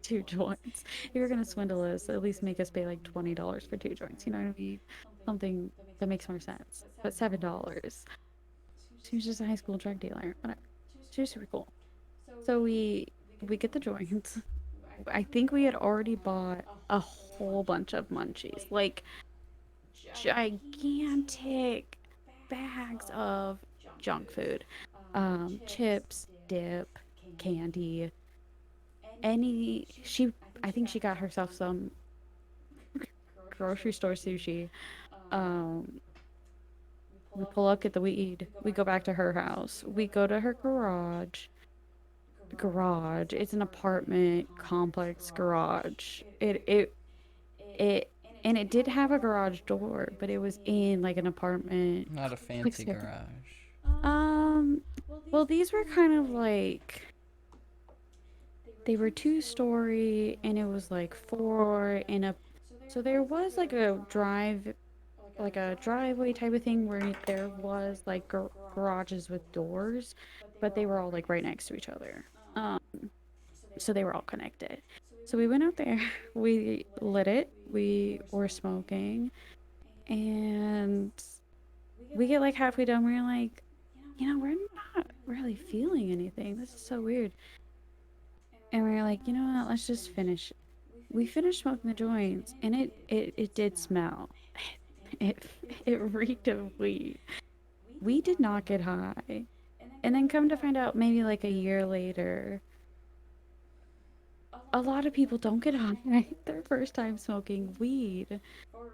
Two joints. If you're gonna swindle us, at least make us pay like $20 for two joints. You know what I mean? Something that makes more sense. But $7. She was just a high school drug dealer. Whatever. She was super cool. So we get the joints. I think we had already bought a whole bunch of munchies, like gigantic bags of junk food, chips, dip, candy, I think she got herself some grocery store sushi. Um, we pull up, get the weed. We go back to her house. We go to her garage. It's an apartment complex garage. It and it did have a garage door, but it was in like an apartment Not a complex fancy area. garage. Um, well, these were kind of like they were two-story, and it was like four in a. So there was like a driveway type of thing where there was like garages with doors, but they were all like right next to each other. Um, so they were all connected. So we went out there, we lit it, we were smoking, and we get like halfway done. We're like, we're not really feeling anything. This is so weird. And we are like, you know what? Let's just finish. We finished smoking the joints, and it did smell. It it reeked of weed. We did not get high. And then come to find out, maybe like a year later, a lot of people don't get high their first time smoking weed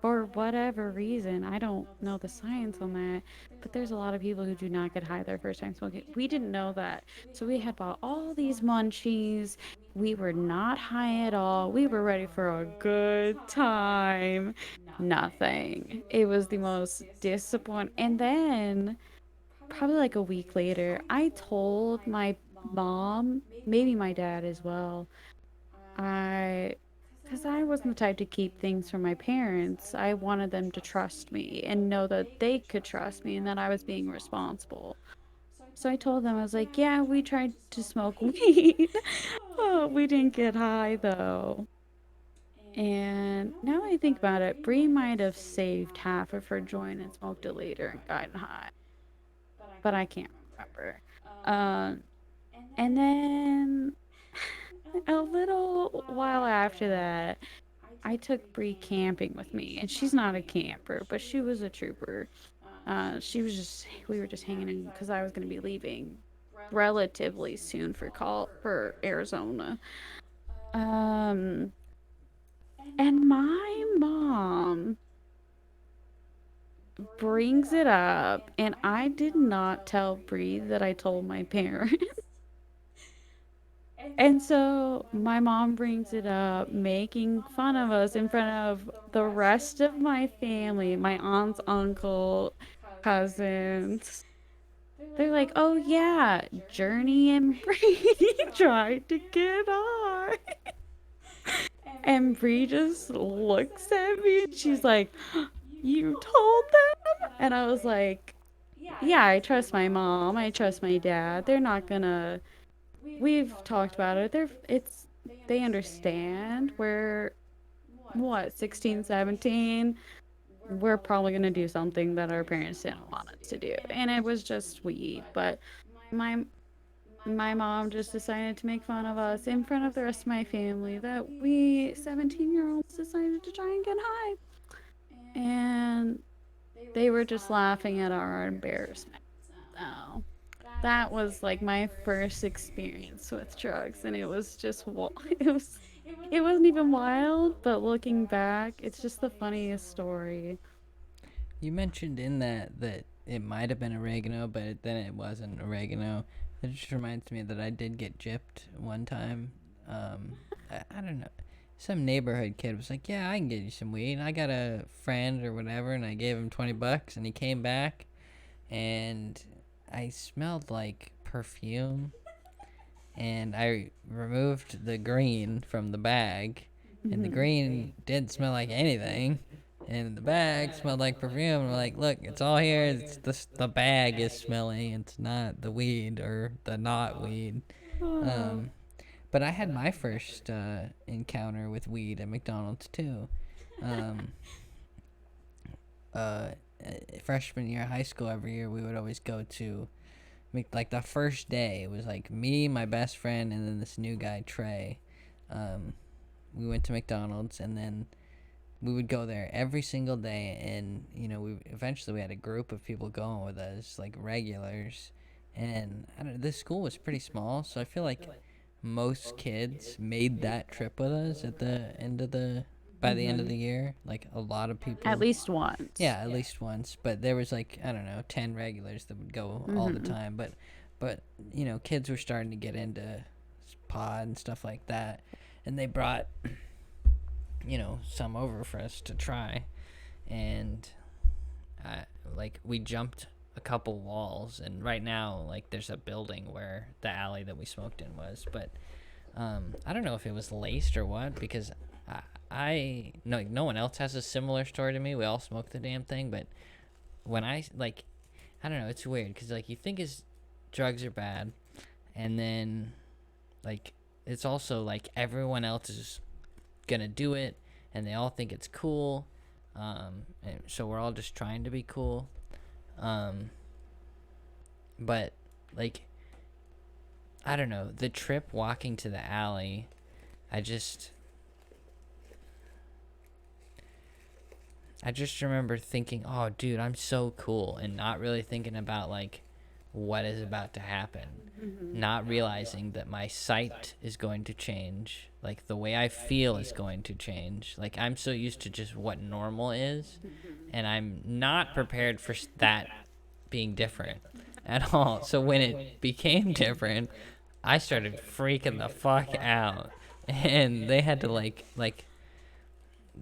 for whatever reason. I don't know the science on that, but there's a lot of people who do not get high their first time smoking. We didn't know that. So we had bought all these munchies. We were not high at all. We were ready for a good time. Nothing. It was the most disappointing. And then, probably like a week later, I told my mom, maybe my dad as well, I, because I wasn't the type to keep things from my parents. I wanted them to trust me and know that they could trust me and that I was being responsible. So I told them, I was like, yeah, we tried to smoke weed. Oh, we didn't get high though. And now I think about it, Bree might have saved half of her joint and smoked it later and gotten high, but I can't remember. Um, and then a little while after that, I took Bree camping with me, and she's not a camper, but she was a trooper. We were just hanging in because I was going to be leaving relatively soon for Arizona. Um, and my mom brings it up, and I did not tell Bree that I told my parents. And so my mom brings it up, making fun of us in front of the rest of my family, my aunts, uncle, cousins. They're like, "Oh yeah, Journey and Brady tried to get on." And Bree just looks at me and she's like, "You told them?" And I was like, "Yeah, I trust my mom. I trust my dad. They're not gonna. We've talked about it. They understand. We're what, 16, 17. We're probably gonna do something that our parents didn't want us to do." And it was just weed, but my my mom just decided to make fun of us in front of the rest of my family that we 17-year-olds decided to try and get high. And they were just laughing at our embarrassment. So that was like my first experience with drugs, and it was just it wasn't even wild, but looking back, it's just the funniest story. You mentioned in that it might have been oregano, but then it wasn't oregano. That just reminds me that I did get gypped one time. I don't know. Some neighborhood kid was like, "Yeah, I can get you some weed." I got a friend or whatever, and I gave him $20, and he came back, and I smelled like perfume, and I removed the green from the bag, and the green didn't smell like anything, and the bag smelled like perfume. I'm like, "Look, it's all here. It's the bag is smelling. It's not the weed or the not weed." Oh. Um, but I had my first encounter with weed at McDonald's too. Um, uh, Freshman year of high school, every year we would always go to like the first day. It was like me, my best friend, and then this new guy Trey. Um, we went to McDonald's, and then we would go there every single day, and we eventually we had a group of people going with us, like regulars. And I don't know, this school was pretty small, so I feel like most kids made that trip with us at the end of the by the end of the year. Like a lot of At people, least once. yeah, at least once. But there was like, I don't know, 10 regulars that would go all the time. But kids were starting to get into pod and stuff like that, and they brought some over for us to try. And like we jumped a couple walls, and right now like there's a building where the alley that we smoked in was. But I don't know if it was laced or what, because I no one else has a similar story to me. We all smoked the damn thing. But when I don't know, it's weird because like you think drugs are bad, and then like it's also like everyone else is gonna do it, and they all think it's cool, and so we're all just trying to be cool. But like I don't know, the trip walking to the alley, I just remember thinking, "Oh, dude, I'm so cool," and not really thinking about like what is about to happen. Not realizing that my sight is going to change, like the way I feel is going to change. Like I'm so used to just what normal is, and I'm not prepared for that being different at all. So when it became different, I started freaking the fuck out, and they had to like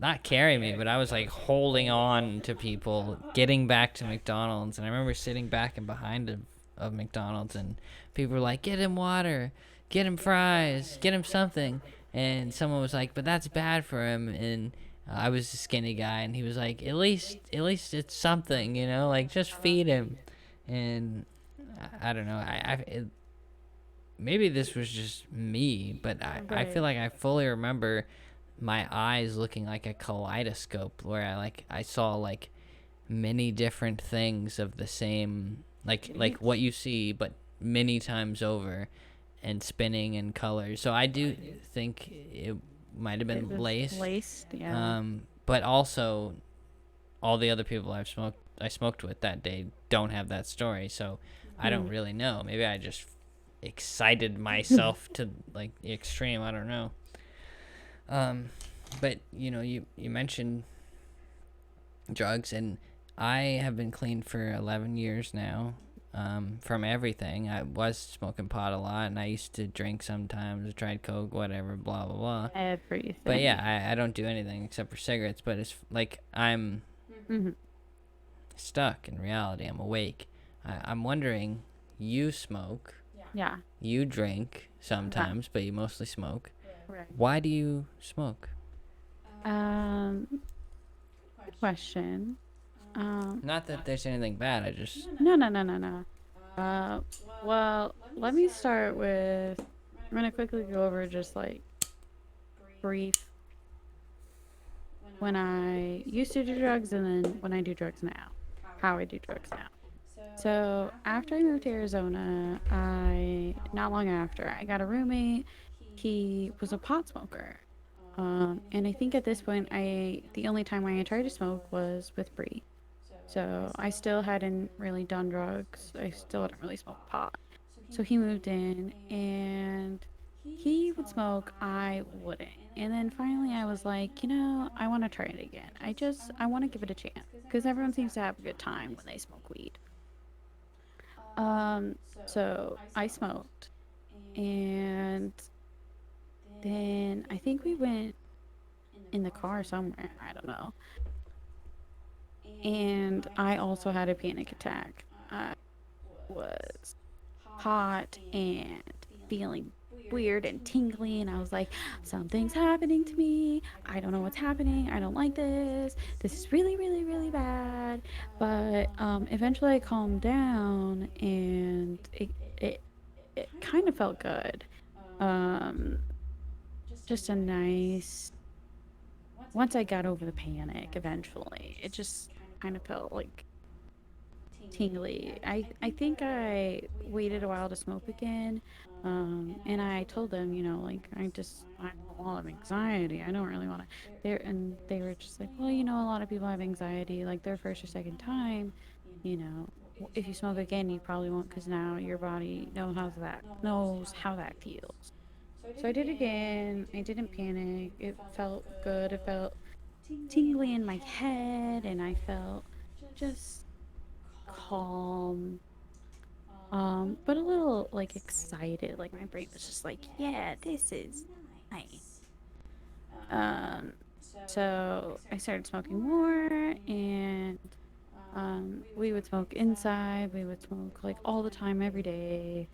not carry me, but I was like holding on to people getting back to McDonald's. And I remember sitting back and behind of McDonald's, and people were like, "Get him water, get him fries, get him something." And someone was like, "But that's bad for him." And I was a skinny guy, and he was like, "At least it's something, like just feed him." And I don't know, maybe this was just me, but I feel like I fully remember my eyes looking like a kaleidoscope, where I saw like many different things of the same, like what you see but many times over, and spinning in colors. So I do think it might have been laced. Yeah. But also all the other people I smoked with that day don't have that story, so I don't really know. Maybe I just excited myself to like the extreme. I don't know. But you mentioned drugs, and I have been clean for 11 years now. From everything. I was smoking pot a lot, and I used to drink sometimes, tried coke, whatever, blah blah blah. Everything. But yeah, I don't do anything except for cigarettes. But it's like I'm stuck in reality. I'm awake. I'm wondering, you smoke, Yeah. you drink sometimes, but you mostly smoke. Correct. Why do you smoke? Um, Good question. Um, Not that there's anything bad. I just no, no, no, no, no. Uh, well, let me start with. I'm gonna quickly go over just like brief when I used to do drugs and then when I do drugs now, how I do drugs now. So after I moved to Arizona, I not long after I got a roommate. He was a pot smoker. And I think at this point, the only time I tried to smoke was with Bree. So I still hadn't really done drugs. I still hadn't really smoked pot. So he moved in and he would smoke, I wouldn't. And then finally I was like, I want to try it again. I want to give it a chance because everyone seems to have a good time when they smoke weed. Um, so I smoked and then I think we went in the car somewhere. I don't know. And I also had a panic attack. I was hot and feeling weird and tingly, and I was like, something's happening to me. I don't know what's happening. I don't like this. This is really, really, really bad. But eventually I calmed down and it, it kind of felt good. Um, just a nice, once I got over the panic, eventually, it just kind of felt like tingly. I think I waited a while to smoke again. And I told them, like I have a lot of anxiety. I don't really want to. They were just like, well, a lot of people have anxiety, like their first or second time. You know, if you smoke again, you probably won't, because now your body knows how that feels. So I did again. I didn't panic. It felt good. It felt tingly in my head, and I felt just calm, but a little like excited. Like my brain was just like, yeah, this is nice. Um, so I started smoking more, and we would smoke inside. We would smoke like all the time, every day,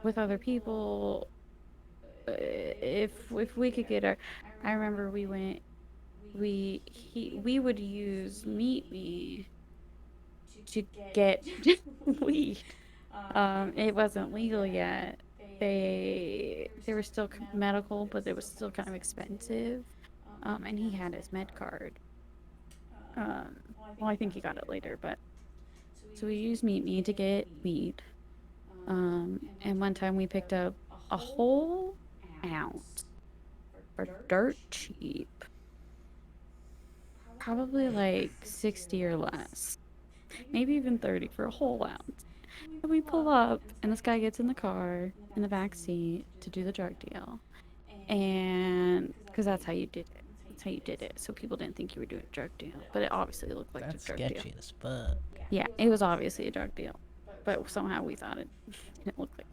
with other people. If we could get our, I remember we would use Meet Me to get weed. It wasn't legal yet. They were still medical, but it was still kind of expensive. And he had his med card. Well, I think he got it later, but so we used Meet Me to get weed. And one time we picked up a whole ounce for dirt cheap, probably like 60 or less, maybe even 30 for a whole ounce. And we pull up, and this guy gets in the car in the back seat to do the drug deal. And because that's how you did it. That's how you did it. So people didn't think you were doing a drug deal, but it obviously looked like a that's drug deal. sketchy as fuck. Yeah, it was obviously a drug deal, but somehow we thought it didn't look like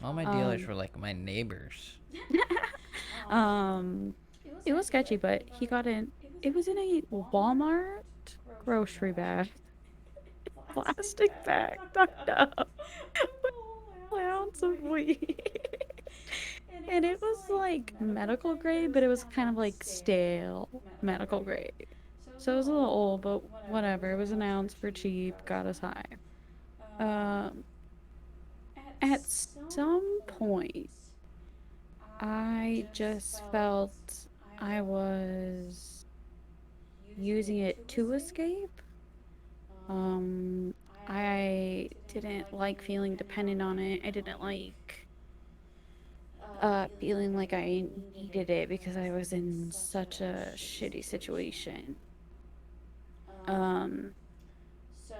All my that. dealers were like my neighbors. Um, it was sketchy, but he got in. It was in a Walmart grocery bag, plastic bag, tucked up, with a whole ounce of weed. And it was like medical grade, but it was kind of like stale medical grade. So it was a little old, but whatever. It was an ounce for cheap, got us high. Um, at some point, I just felt I was using it to escape. Um, I didn't like feeling dependent on it. I didn't like feeling like I needed it because I was in such a shitty situation. Um,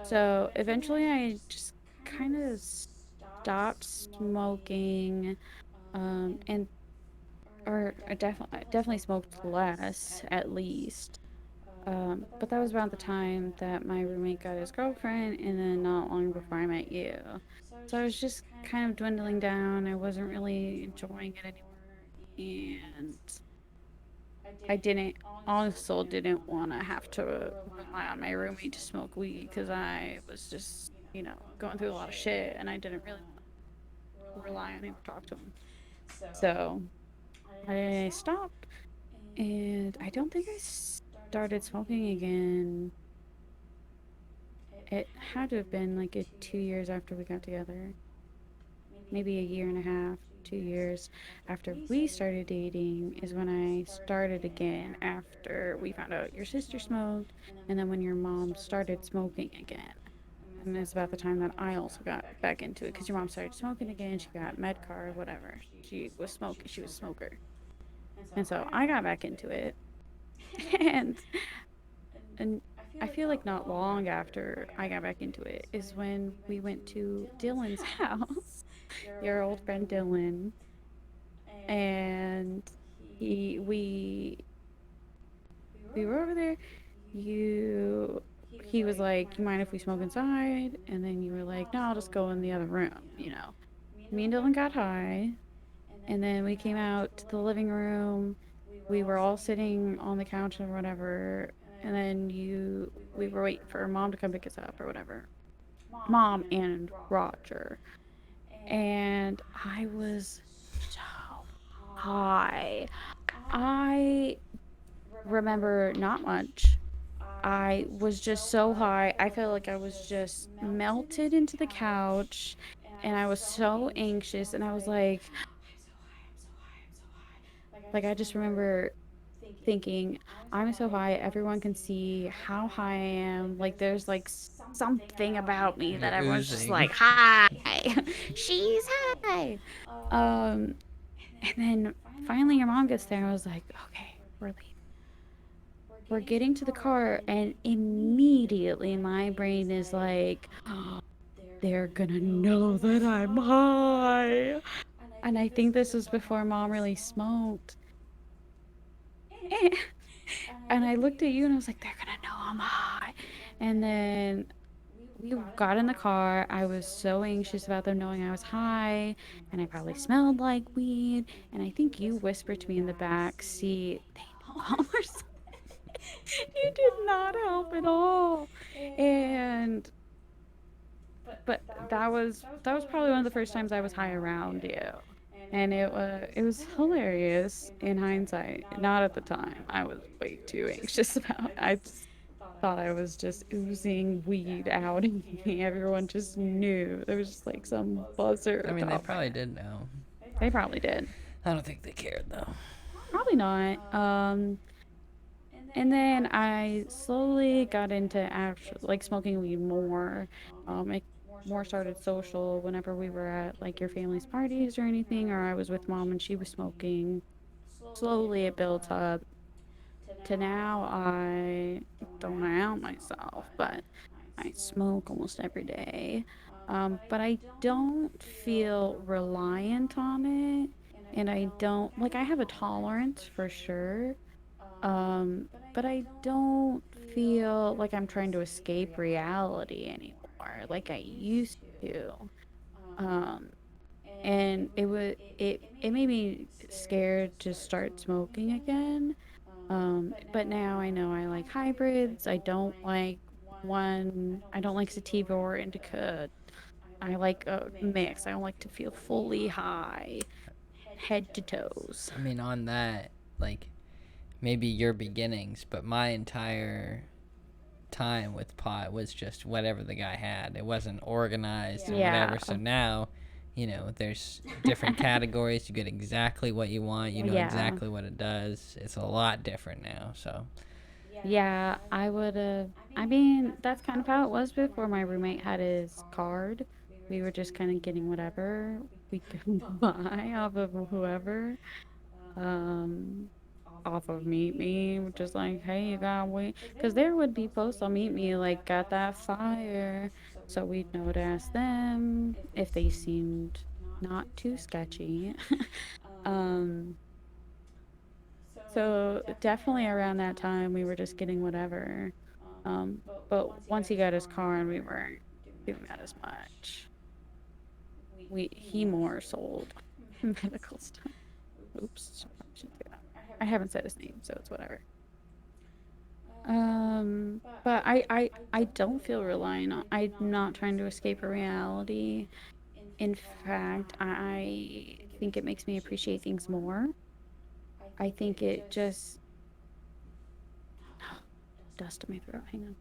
so eventually I just kind of stopped smoking, and or I definitely smoked less at least. But that was around the time that my roommate got his girlfriend, and then not long before I met you. So I was just kind of dwindling down. I wasn't really enjoying it anymore, and I didn't, also didn't want to have to rely on my roommate to smoke weed because I was just, going through a lot of shit, and I didn't really want to rely on him or talk to him. So I stopped, And I don't think I started smoking again. It had to have been like 2 years after we got together. Maybe a year and a half, 2 years after we started dating is when I started again after we found out your sister smoked, and then when your mom started smoking again. And it's about the time that I also got back into it because your mom started smoking again. She got Medcar, whatever. She was smoking. She was a smoker, and so I got back into it. and and I feel like not long after I got back into it is when we went to Dylan's house, your old friend Dylan, and he we were over there. You he was like, "You mind if we smoke inside?" And then you were like, "No, I'll just go in the other room." Me and Dylan got high, and then we came out to the living room. We were all sitting on the couch or whatever, and then we were waiting for mom to come pick us up or whatever. Mom and Roger. And I was so high. I remember not much. I was just so high. I felt like I was just melted into the couch and I was so anxious and I was like I just remember thinking, I'm so high, everyone can see how high I am. Like there's like something about me You're that everyone's just oozing. like, "Hi. She's high." Um and then finally your mom gets there and I was like, "Okay, we're leaving." We're getting to the car, and immediately my brain is like, oh, they're gonna know that I'm high. And I think this was before mom really smoked. And I looked at you and I was like, they're gonna know I'm high. And then we got in the car. I was so anxious about them knowing I was high, and I probably smelled like weed. And I think you whispered to me in the back seat, they know or something. You did not help at all. And but that was probably one of the first times I was high around you. And it was hilarious in hindsight. Not at the time. I was way too anxious about it. I just thought I was just oozing weed out of me. Everyone just knew. There was just like some I buzzer mean, they top of my probably head. did know. They probably did. I don't think they cared though. Probably not. And then I slowly got into actually like smoking weed more. It more started social whenever we were at like your family's parties or anything, or I was with mom and she was smoking. Slowly it built up to now I don't out myself, but I smoke almost every day. But I don't feel reliant on it. And I don't like I have a tolerance for sure. But I don't feel like I'm trying to escape reality anymore like I used to. Um, and it made me scared to start smoking again. But now I know I like hybrids. I don't like sativa or indica. I like a mix. I don't like to feel fully high, head to toes. I mean, on that, like, maybe your beginnings, but my entire time with pot was just whatever the guy had. It wasn't organized or Yeah. whatever. So now, there's different categories. You get exactly what you want. You know Yeah. exactly what it does. It's a lot different now. So Yeah, I would have. I mean, that's kind of how it was before my roommate had his card. We were just kind of getting whatever we could buy off of whoever. Um, Off of Meet Me, just like, hey, you got weed. Because there would be posts on Meet Me like, got that fire. So we'd know to ask them if they seemed not too sketchy. Um, so definitely around that time, we were just getting whatever. But once he got his car and we weren't doing that as much, he more sold medical stuff. Oops, probably shouldn't say that. I haven't said his name, so it's whatever. But I don't feel reliant on. I'm not trying to escape a reality. In fact, I think it makes me appreciate things more. I think it just dust in my throat. Hang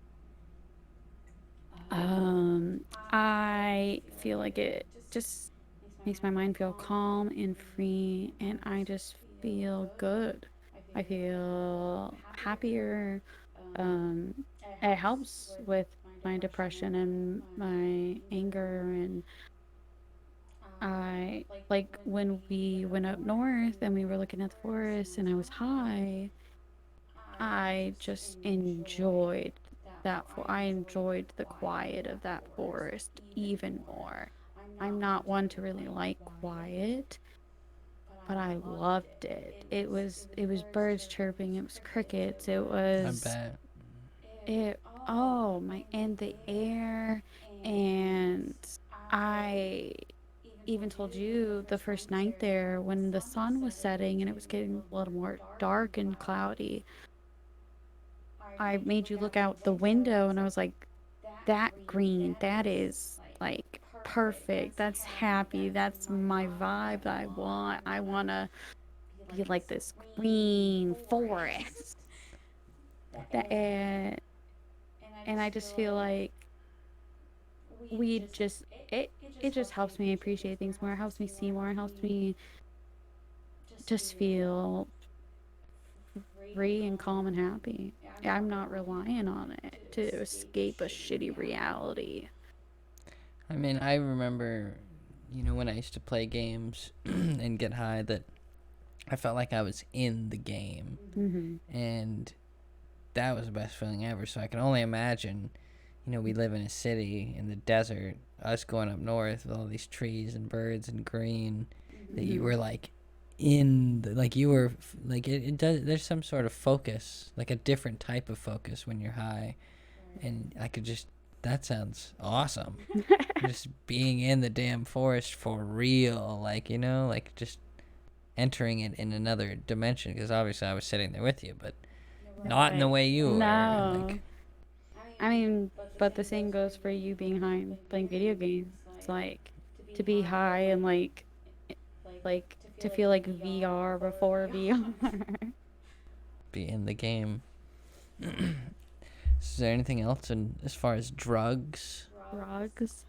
on. I feel like it just makes my mind feel calm and free, and I just feel good. I feel happier. Um, it helps with my depression and my anger, and I like when we went up north and we were looking at the forest and I was high, I just enjoyed I enjoyed the quiet of that forest even more. I'm not one to really like quiet, but I loved it. It was birds chirping, it was crickets, it I was bet. it oh my and the air, and I even told you the first night there when the sun was setting and it was getting a little more dark and cloudy. I made you look out the window and I was like, that green, that is like perfect. That's happy. That's my vibe that I want. I want to be like this green forest. That and I just feel like we just it just helps me appreciate things more. It helps me see more. It helps me just feel free and calm and happy. I'm not relying on it to escape a shitty reality. I mean, I remember, when I used to play games and get high, that I felt like I was in the game, Hmm. and that was the best feeling ever. So I can only imagine, we live in a city in the desert, us going up north with all these trees and birds and green, that you were like like you were like it does. There's some sort of focus, like a different type of focus when you're high, and I could just. That sounds awesome. Just being in the damn forest for real, like just entering it in another dimension. Because obviously I was sitting there with you, but not in the Right. way you were. No. I mean, but the same goes for you being high and playing video games. It's like to be high and like to feel like VR before VR. Be in the game. Is there anything else as far as drugs? Drugs.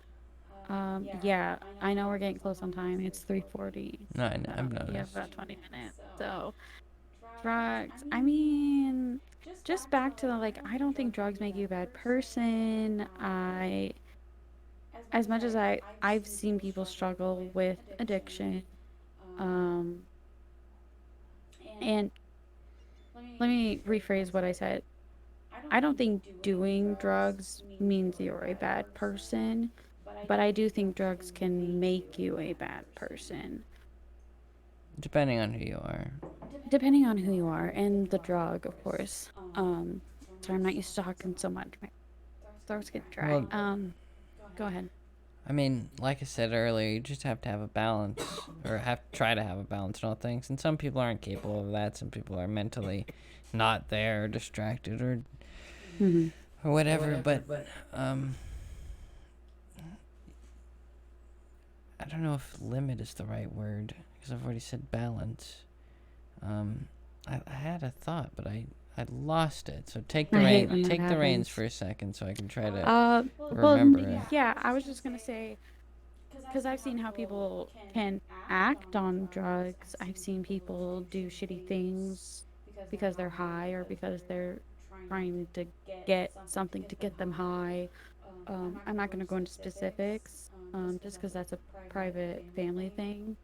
Yeah, I know we're getting close on time. It's 3:40. No, I know, I've You have noticed. about 20 minutes. So, drugs. I mean, just back to the like, I don't think drugs make you a bad person. As much as I've seen people struggle with addiction, um, and let me rephrase what I said. I don't think doing drugs means you're a bad person, but I do think drugs can make you a bad person, Depending on who you are. depending on who you are and the drug, of course. Sorry, I'm not used to talking so much. My throat's getting dry. Well, Go ahead. I mean, like I said earlier, you just have to have a balance, or have to try to have a balance in all things. And some people aren't capable of that. Some people are mentally not there, or distracted, Hmm. or whatever. But um, I don't know if limit is the right word, because I've already said balance. Um, I had a thought, but I lost it. So take the I hate when that take the reins happens. for a second, so I can try to Well, remember it. yeah, I was just gonna say, because I've seen how people can act on drugs. I've seen people do shitty things because they're high or because they're trying to get something to get them high. I'm not gonna go into specifics, just because that's a private family thing,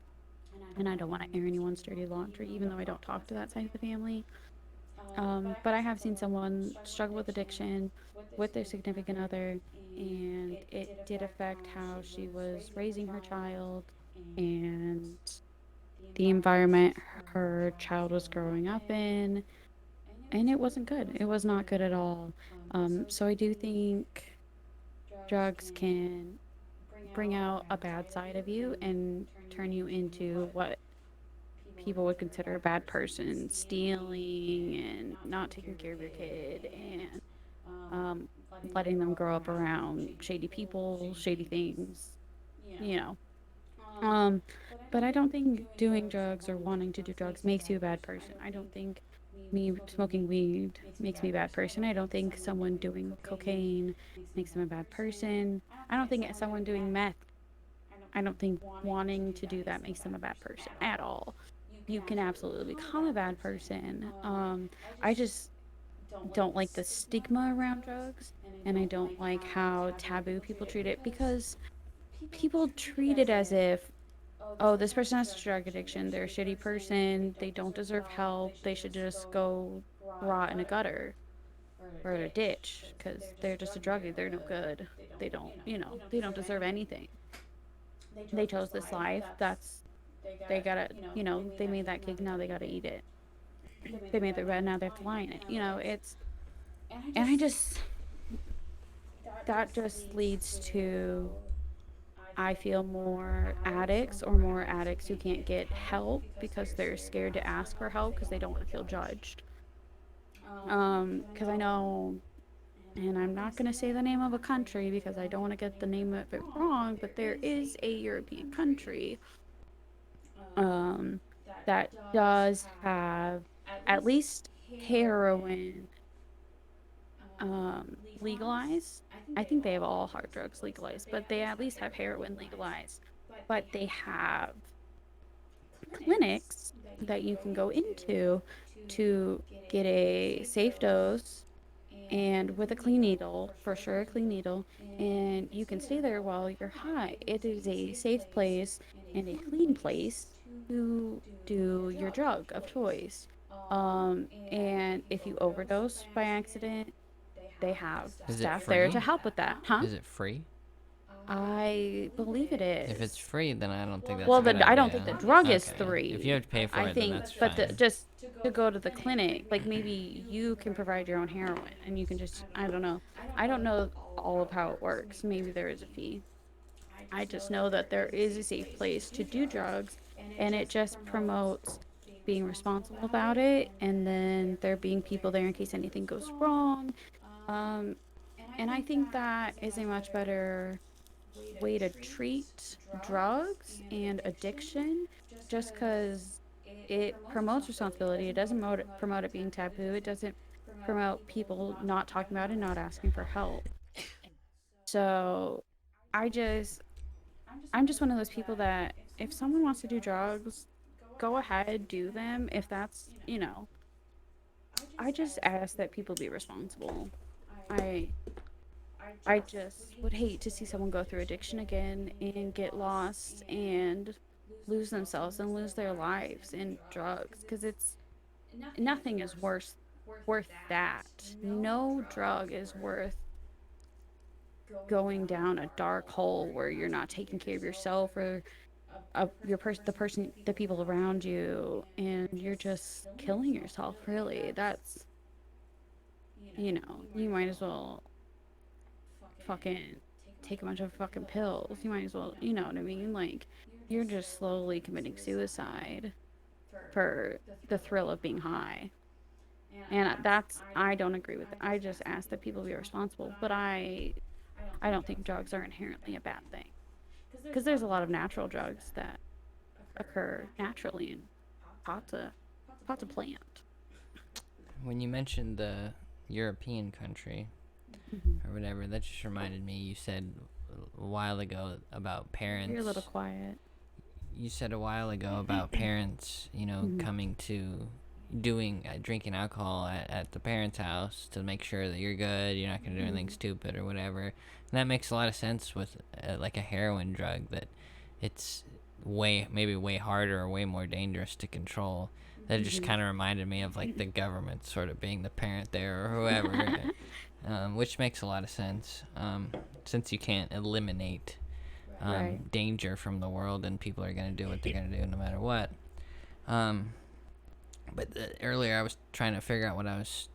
and I don't want to air anyone's dirty laundry, even though I don't talk to that side of the family. But I have seen someone struggle with addiction with their significant other, and it did affect how she was raising her child and the environment her child was growing up in. And it wasn't good. It was not good at all. So I do think drugs can bring out a bad side of you and turn you into what people would consider a bad person, stealing and not taking care of your kid and letting them grow up around shady people, shady things, you know. But I don't think doing drugs or wanting to do drugs makes you a bad person. I don't think me smoking weed makes me a bad person. I don't think someone doing cocaine makes them a bad person. I don't think someone doing meth, I don't think wanting to do that makes them a bad person at all. You can absolutely become a bad person. I just don't like the stigma around drugs, and I don't like how taboo people treat it because people treat it as if, oh, this person has a drug addiction, they're a shitty person, they don't deserve help, they should just go rot in a gutter or in a ditch because they're just a druggie, they're no good. They don't, they don't deserve anything. They chose this life. That's, they gotta, they made that cake, now they gotta eat it. They made their bed, now they have to lie in it. And I just, that just leads to, I feel, more addicts or more addicts who can't get help because they're scared to ask for help because they don't want to feel judged. Because I know, and I'm not going to say the name of a country because I don't want to get the name of it wrong, but there is a European country um, that does have at least heroin legalized. I think they have all hard drugs legalized, but they at least have heroin legalized. But they have clinics that you can go into to get a safe dose and with a clean needle, for sure, a clean needle, and you can stay there while you're high. It is a safe place and a clean place to do your drug of choice. And if you overdose by accident, they have Is it staff there to free? help with that, huh? Is it free? I believe it If it's is. free, then I don't think that's Well, a good I don't think the idea. drug is Okay. If you free. have to pay for I it, then think, that's but fine. just to go to the clinic, like maybe you can provide your own heroin and you can just, I don't know. I don't know all of how it works. Maybe there is a fee. I just know that there is a safe place to do drugs and it just promotes being responsible about it, and then there being people there in case anything goes wrong. Um, and I think that is a much better way to treat drugs and addiction just because it promotes responsibility. It doesn't promote it being taboo. It doesn't promote people not talking about it, not asking for help. So I just, I'm just one of those people that if someone wants to do drugs, go ahead, do them. If that's, I just ask that people be responsible. I I just would hate to see someone go through addiction again and get lost and lose themselves and lose their lives in drugs because it's nothing is worth that. No drug is worth going down a dark hole where you're not taking care of yourself or the people around you, and you're just killing yourself. Really, that's you might as well fucking take a bunch of fucking pills. You might as well, you know what I mean? Like, you're just slowly committing suicide for the thrill of being high. And I don't agree with it. I just ask that people be responsible, but I don't think drugs are inherently a bad thing. Because there's a lot of natural drugs that occur naturally in pots of, pots of plant. When you mentioned the European country or whatever, that just reminded me. You said a while ago about parents. You're a little quiet. You said a while ago about parents, coming to drinking alcohol at the parents' house to make sure that you're good, you're not going to do anything stupid or whatever. And that makes a lot of sense with like a heroin drug, that it's maybe way harder or way more dangerous to control. That just kind of reminded me of like the government sort of being the parent there or whoever, which makes a lot of sense, since you can't eliminate Right. danger from the world, and people are going to do what they're going to do no matter what. But earlier I was trying to figure out what I was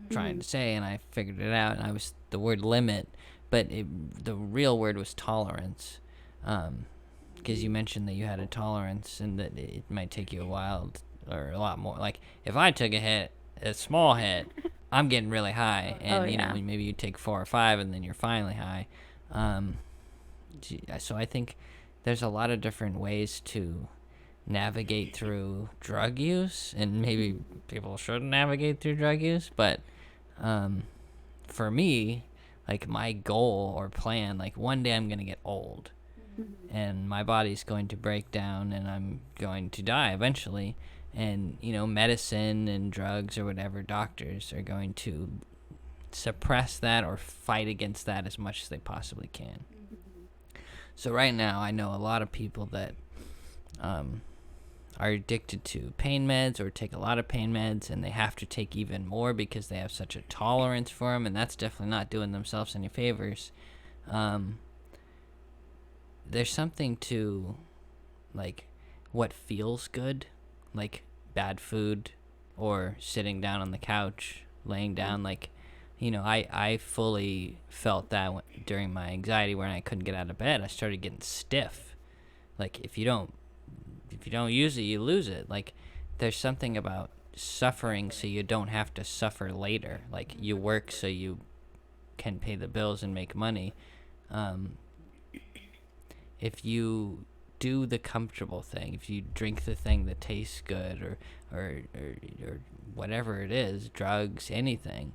trying to say, and I figured it out, and I was the word limit, but the real word was tolerance, because you mentioned that you had a tolerance and that it might take you a while or a lot more. Like, if I took a small hit, I'm getting really high, and maybe you take 4 or 5 and then you're finally high. So I think there's a lot of different ways to navigate through drug use, and maybe people shouldn't navigate through drug use, but for me, like my goal or plan, like one day I'm going to get old and my body's going to break down and I'm going to die eventually. And, medicine and drugs or whatever, doctors are going to suppress that or fight against that as much as they possibly can. So right now, I know a lot of people that are addicted to pain meds or take a lot of pain meds, and they have to take even more because they have such a tolerance for them, and that's definitely not doing themselves any favors. There's something to, like, what feels good, like bad food or sitting down on the couch, laying down, like, I fully felt that during my anxiety when I couldn't get out of bed. I started getting stiff. Like, if you don't use it, you lose it. Like, there's something about suffering so you don't have to suffer later. Like, you work so you can pay the bills and make money. If you do the comfortable thing, if you drink the thing that tastes good, or whatever it is, drugs, anything,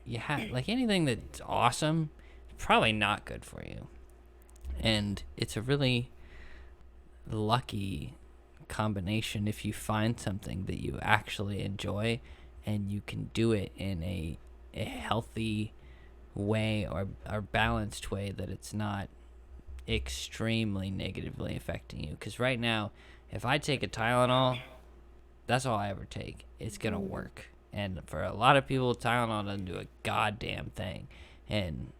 you have, like, anything that's awesome, probably not good for you. And it's a really lucky combination if you find something that you actually enjoy and you can do it in a healthy way or balanced way that it's not extremely negatively affecting you. Because right now, if I take a Tylenol, that's all I ever take. It's gonna work. And for a lot of people, Tylenol doesn't do a goddamn thing. And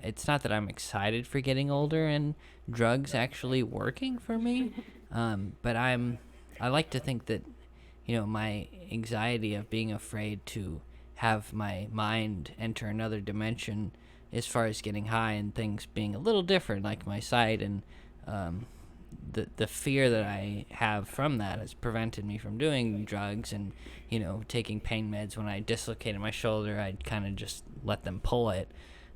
it's not that I'm excited for getting older and drugs actually working for me, but I like to think that, my anxiety of being afraid to have my mind enter another dimension as far as getting high and things being a little different, like my sight, and the fear that I have from that has prevented me from doing drugs and, taking pain meds. When I dislocated my shoulder, I'd kind of just let them pull it.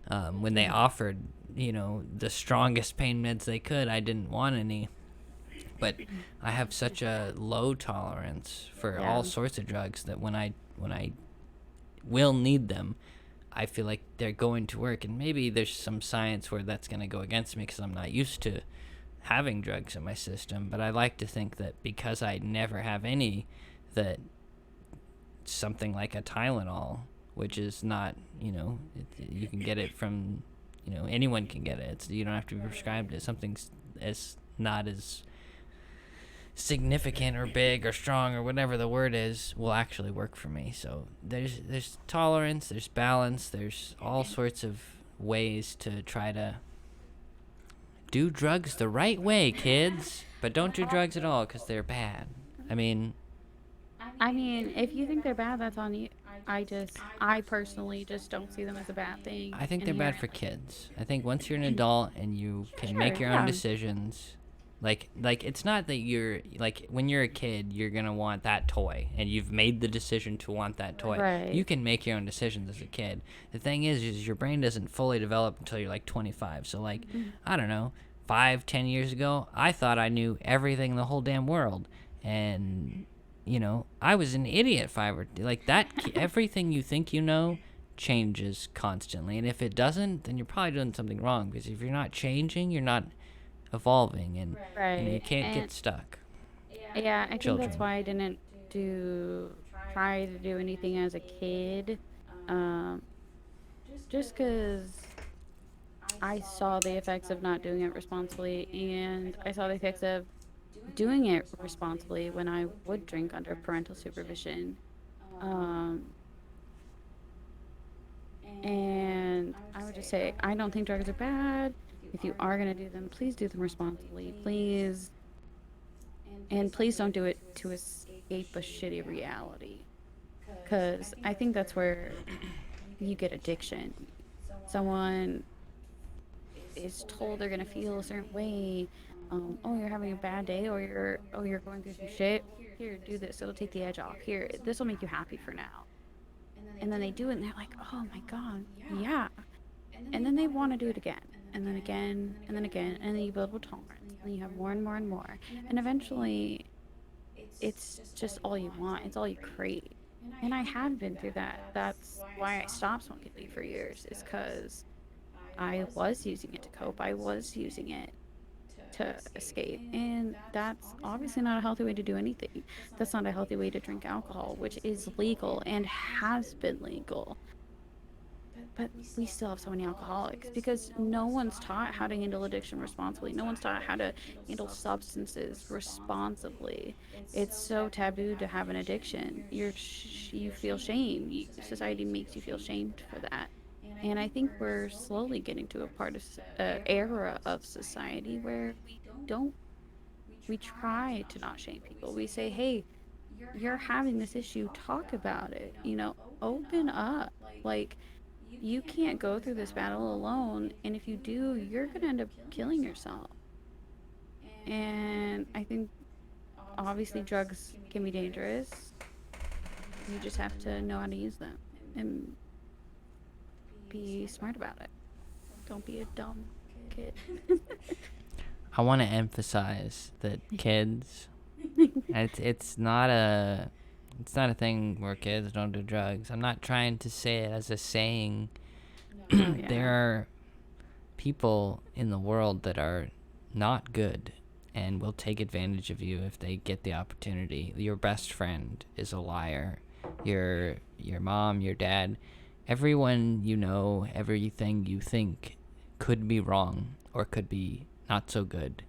When they offered, the strongest pain meds they could, I didn't want any. But I have such a low tolerance for all sorts of drugs that when I will need them, I feel like they're going to work. And maybe there's some science where that's going to go against me because I'm not used to having drugs in my system. But I like to think that because I never have any, that something like a Tylenol, which is not, you can get it from, anyone can get it. You don't have to be prescribed it. Something as not as significant or big or strong or whatever the word is will actually work for me. So there's tolerance, there's balance, there's all sorts of ways to try to do drugs the right way, kids. But don't do drugs at all because they're bad. I mean, if you think they're bad, that's on you. I personally just don't see them as a bad thing. I think they're bad for kids. I think once you're an adult and you can make your own decisions, like it's not that you're, like, when you're a kid, you're going to want that toy and you've made the decision to want that toy. Right. You can make your own decisions as a kid. The thing is your brain doesn't fully develop until you're like 25. So, like, I don't know, 5-10 years ago, I thought I knew everything in the whole damn world. And I was an idiot like that. Everything you think you know changes constantly. And if it doesn't, then you're probably doing something wrong. Because if you're not changing, you're not evolving. And, you can't get stuck. Yeah, I think Children. that's why I didn't try to do anything as a kid. Just because I saw the effects of not doing it responsibly, and I saw the effects of doing it responsibly when I would drink under parental supervision. And I would just say, I don't think drugs are bad. If you are going to do them, please do them responsibly. Please. And please don't do it to escape a shitty reality. Because I think that's where you get addiction. Someone is told they're going to feel a certain way. You're having a bad day, or you're going through some shit. Here, do this. It'll take the edge off. Here, this will make you happy for now. And then they do it, and they're like, oh my god, yeah. and then they want to do it again, and then again, and then again, and then you build a tolerance, and then you have more and more and more, and eventually it's just all you want, it's all you crave. And I had been through that. That's why I stopped smoking weed for years, is because I was using it to cope, I was using it to escape. And that's obviously not a healthy way to do anything. That's not a healthy way to drink alcohol, which is legal and has been legal. But we still have so many alcoholics because no one's taught how to handle addiction responsibly. No one's taught how to handle substances responsibly. It's so taboo to have an addiction. You feel shame. Society makes you feel shamed for that. And I think we're slowly getting to a part of era of society where don't we try to not shame people. We say, hey, you're having this issue, talk about it, open up. Like, you can't go through this battle alone, and if you do, you're going to end up killing yourself. And I think obviously drugs can be dangerous. You just have to know how to use them and be smart about it. Don't be a dumb kid. I want to emphasize that kids, it's not a thing where kids don't do drugs. I'm not trying to say it as a saying. Oh, yeah. There are people in the world that are not good and will take advantage of you if they get the opportunity. Your best friend is a liar. Your mom, your dad, everyone you know, everything you think could be wrong or could be not so good.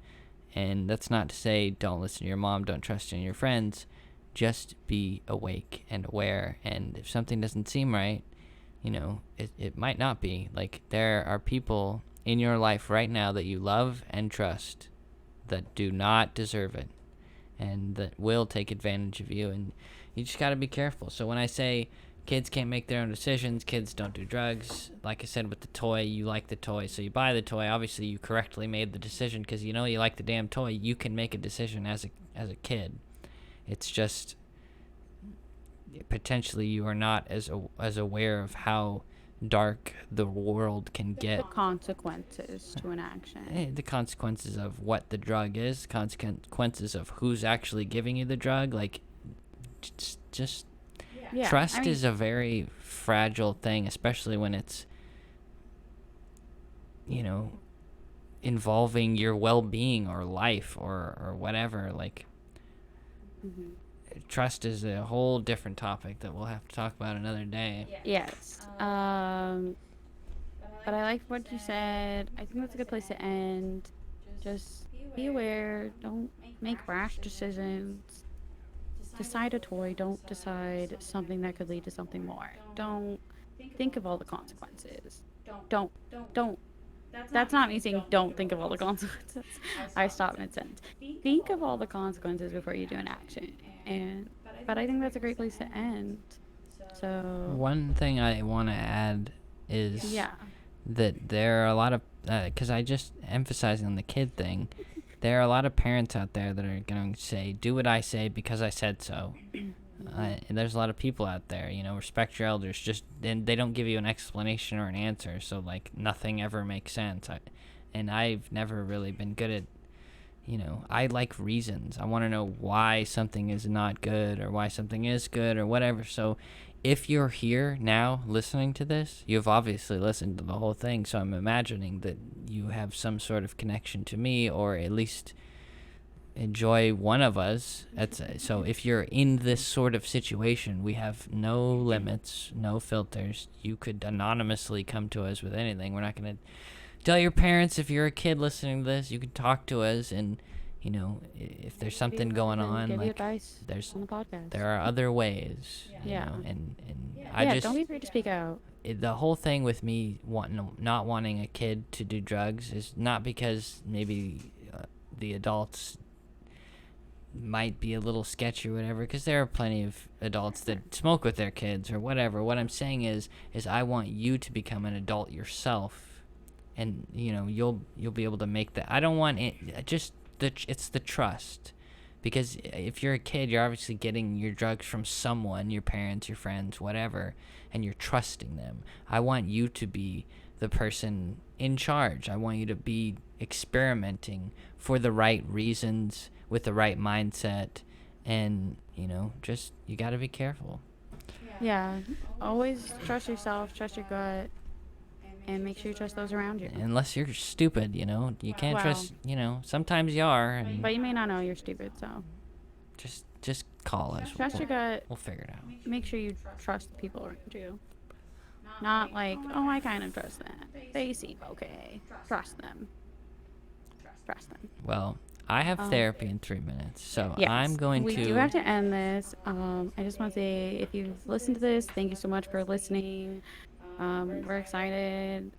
And that's not to say don't listen to your mom, don't trust in your friends. Just be awake and aware. And if something doesn't seem right, it might not be. Like, there are people in your life right now that you love and trust that do not deserve it and that will take advantage of you. And you just got to be careful. So when I say kids can't make their own decisions, kids don't do drugs, like I said with the toy, you like the toy, so you buy the toy. Obviously, you correctly made the decision because you like the damn toy. You can make a decision as a kid. It's just potentially you are not as aware of how dark the world can get. The consequences to an action. The consequences of what the drug is, consequences of who's actually giving you the drug. Like, just Yeah, trust is a very fragile thing, especially when it's, involving your well-being or life or whatever. Like, mm-hmm. Trust is a whole different topic that we'll have to talk about another day. Yes. But I like what you said. I think that's a good place to end. Just be aware. Don't make rash decisions. Decide a toy. Don't decide something that could lead to something more. Don't think of all the consequences. Don't. That's not me saying don't think of all the consequences. I stopped mid-sentence. Think of all the consequences before you do an action. But I think that's a great place to end. So one thing I want to add is that there are a lot of, because I just emphasizing on the kid thing, there are a lot of parents out there that are going to say, do what I say because I said so. And there's a lot of people out there, respect your elders, and they don't give you an explanation or an answer, so like nothing ever makes sense. And I've never really been good at, I like reasons. I want to know why something is not good or why something is good or whatever. So if you're here now listening to this, you've obviously listened to the whole thing, so I'm imagining that you have some sort of connection to me or at least enjoy one of us. So if you're in this sort of situation, we have no limits, no filters. You could anonymously come to us with anything. We're not going to tell your parents. If you're a kid listening to this, you can talk to us, and if there's something going on, give you like advice there's on the podcast. there are other ways. Yeah. And Yeah, I just don't be afraid to speak out. the whole thing with me not wanting a kid to do drugs is not because maybe the adults might be a little sketchy or whatever, because there are plenty of adults that smoke with their kids or whatever. What I'm saying is I want you to become an adult yourself, and you'll be able to make that. I don't want it, it's the trust, because if you're a kid, you're obviously getting your drugs from someone, your parents, your friends, whatever, and you're trusting them. I want you to be the person in charge. I want you to be experimenting for the right reasons with the right mindset, and just you got to be careful. Yeah. Always trust yourself, trust your gut, and make sure you trust those around you. Unless you're stupid, you can't Wow. trust. Sometimes you are, and But you may not know you're stupid, so just call us. trust your gut. We'll figure it out. Make sure you trust the people around you. Not like, oh, I kind of trust that. They seem okay. Trust them. Trust them. Well, I have therapy in 3 minutes, so Yes, I'm going we to. do have to end this. I just want to say, if you've listened to this, thank you so much for listening. We're excited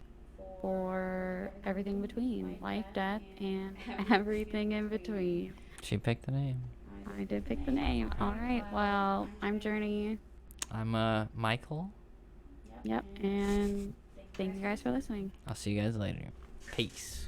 for everything between life, death, and everything in between. She picked the name. I did pick the name. All right. Well, I'm Journey. I'm Michael. Yep. And thank you guys for listening. I'll see you guys later. Peace.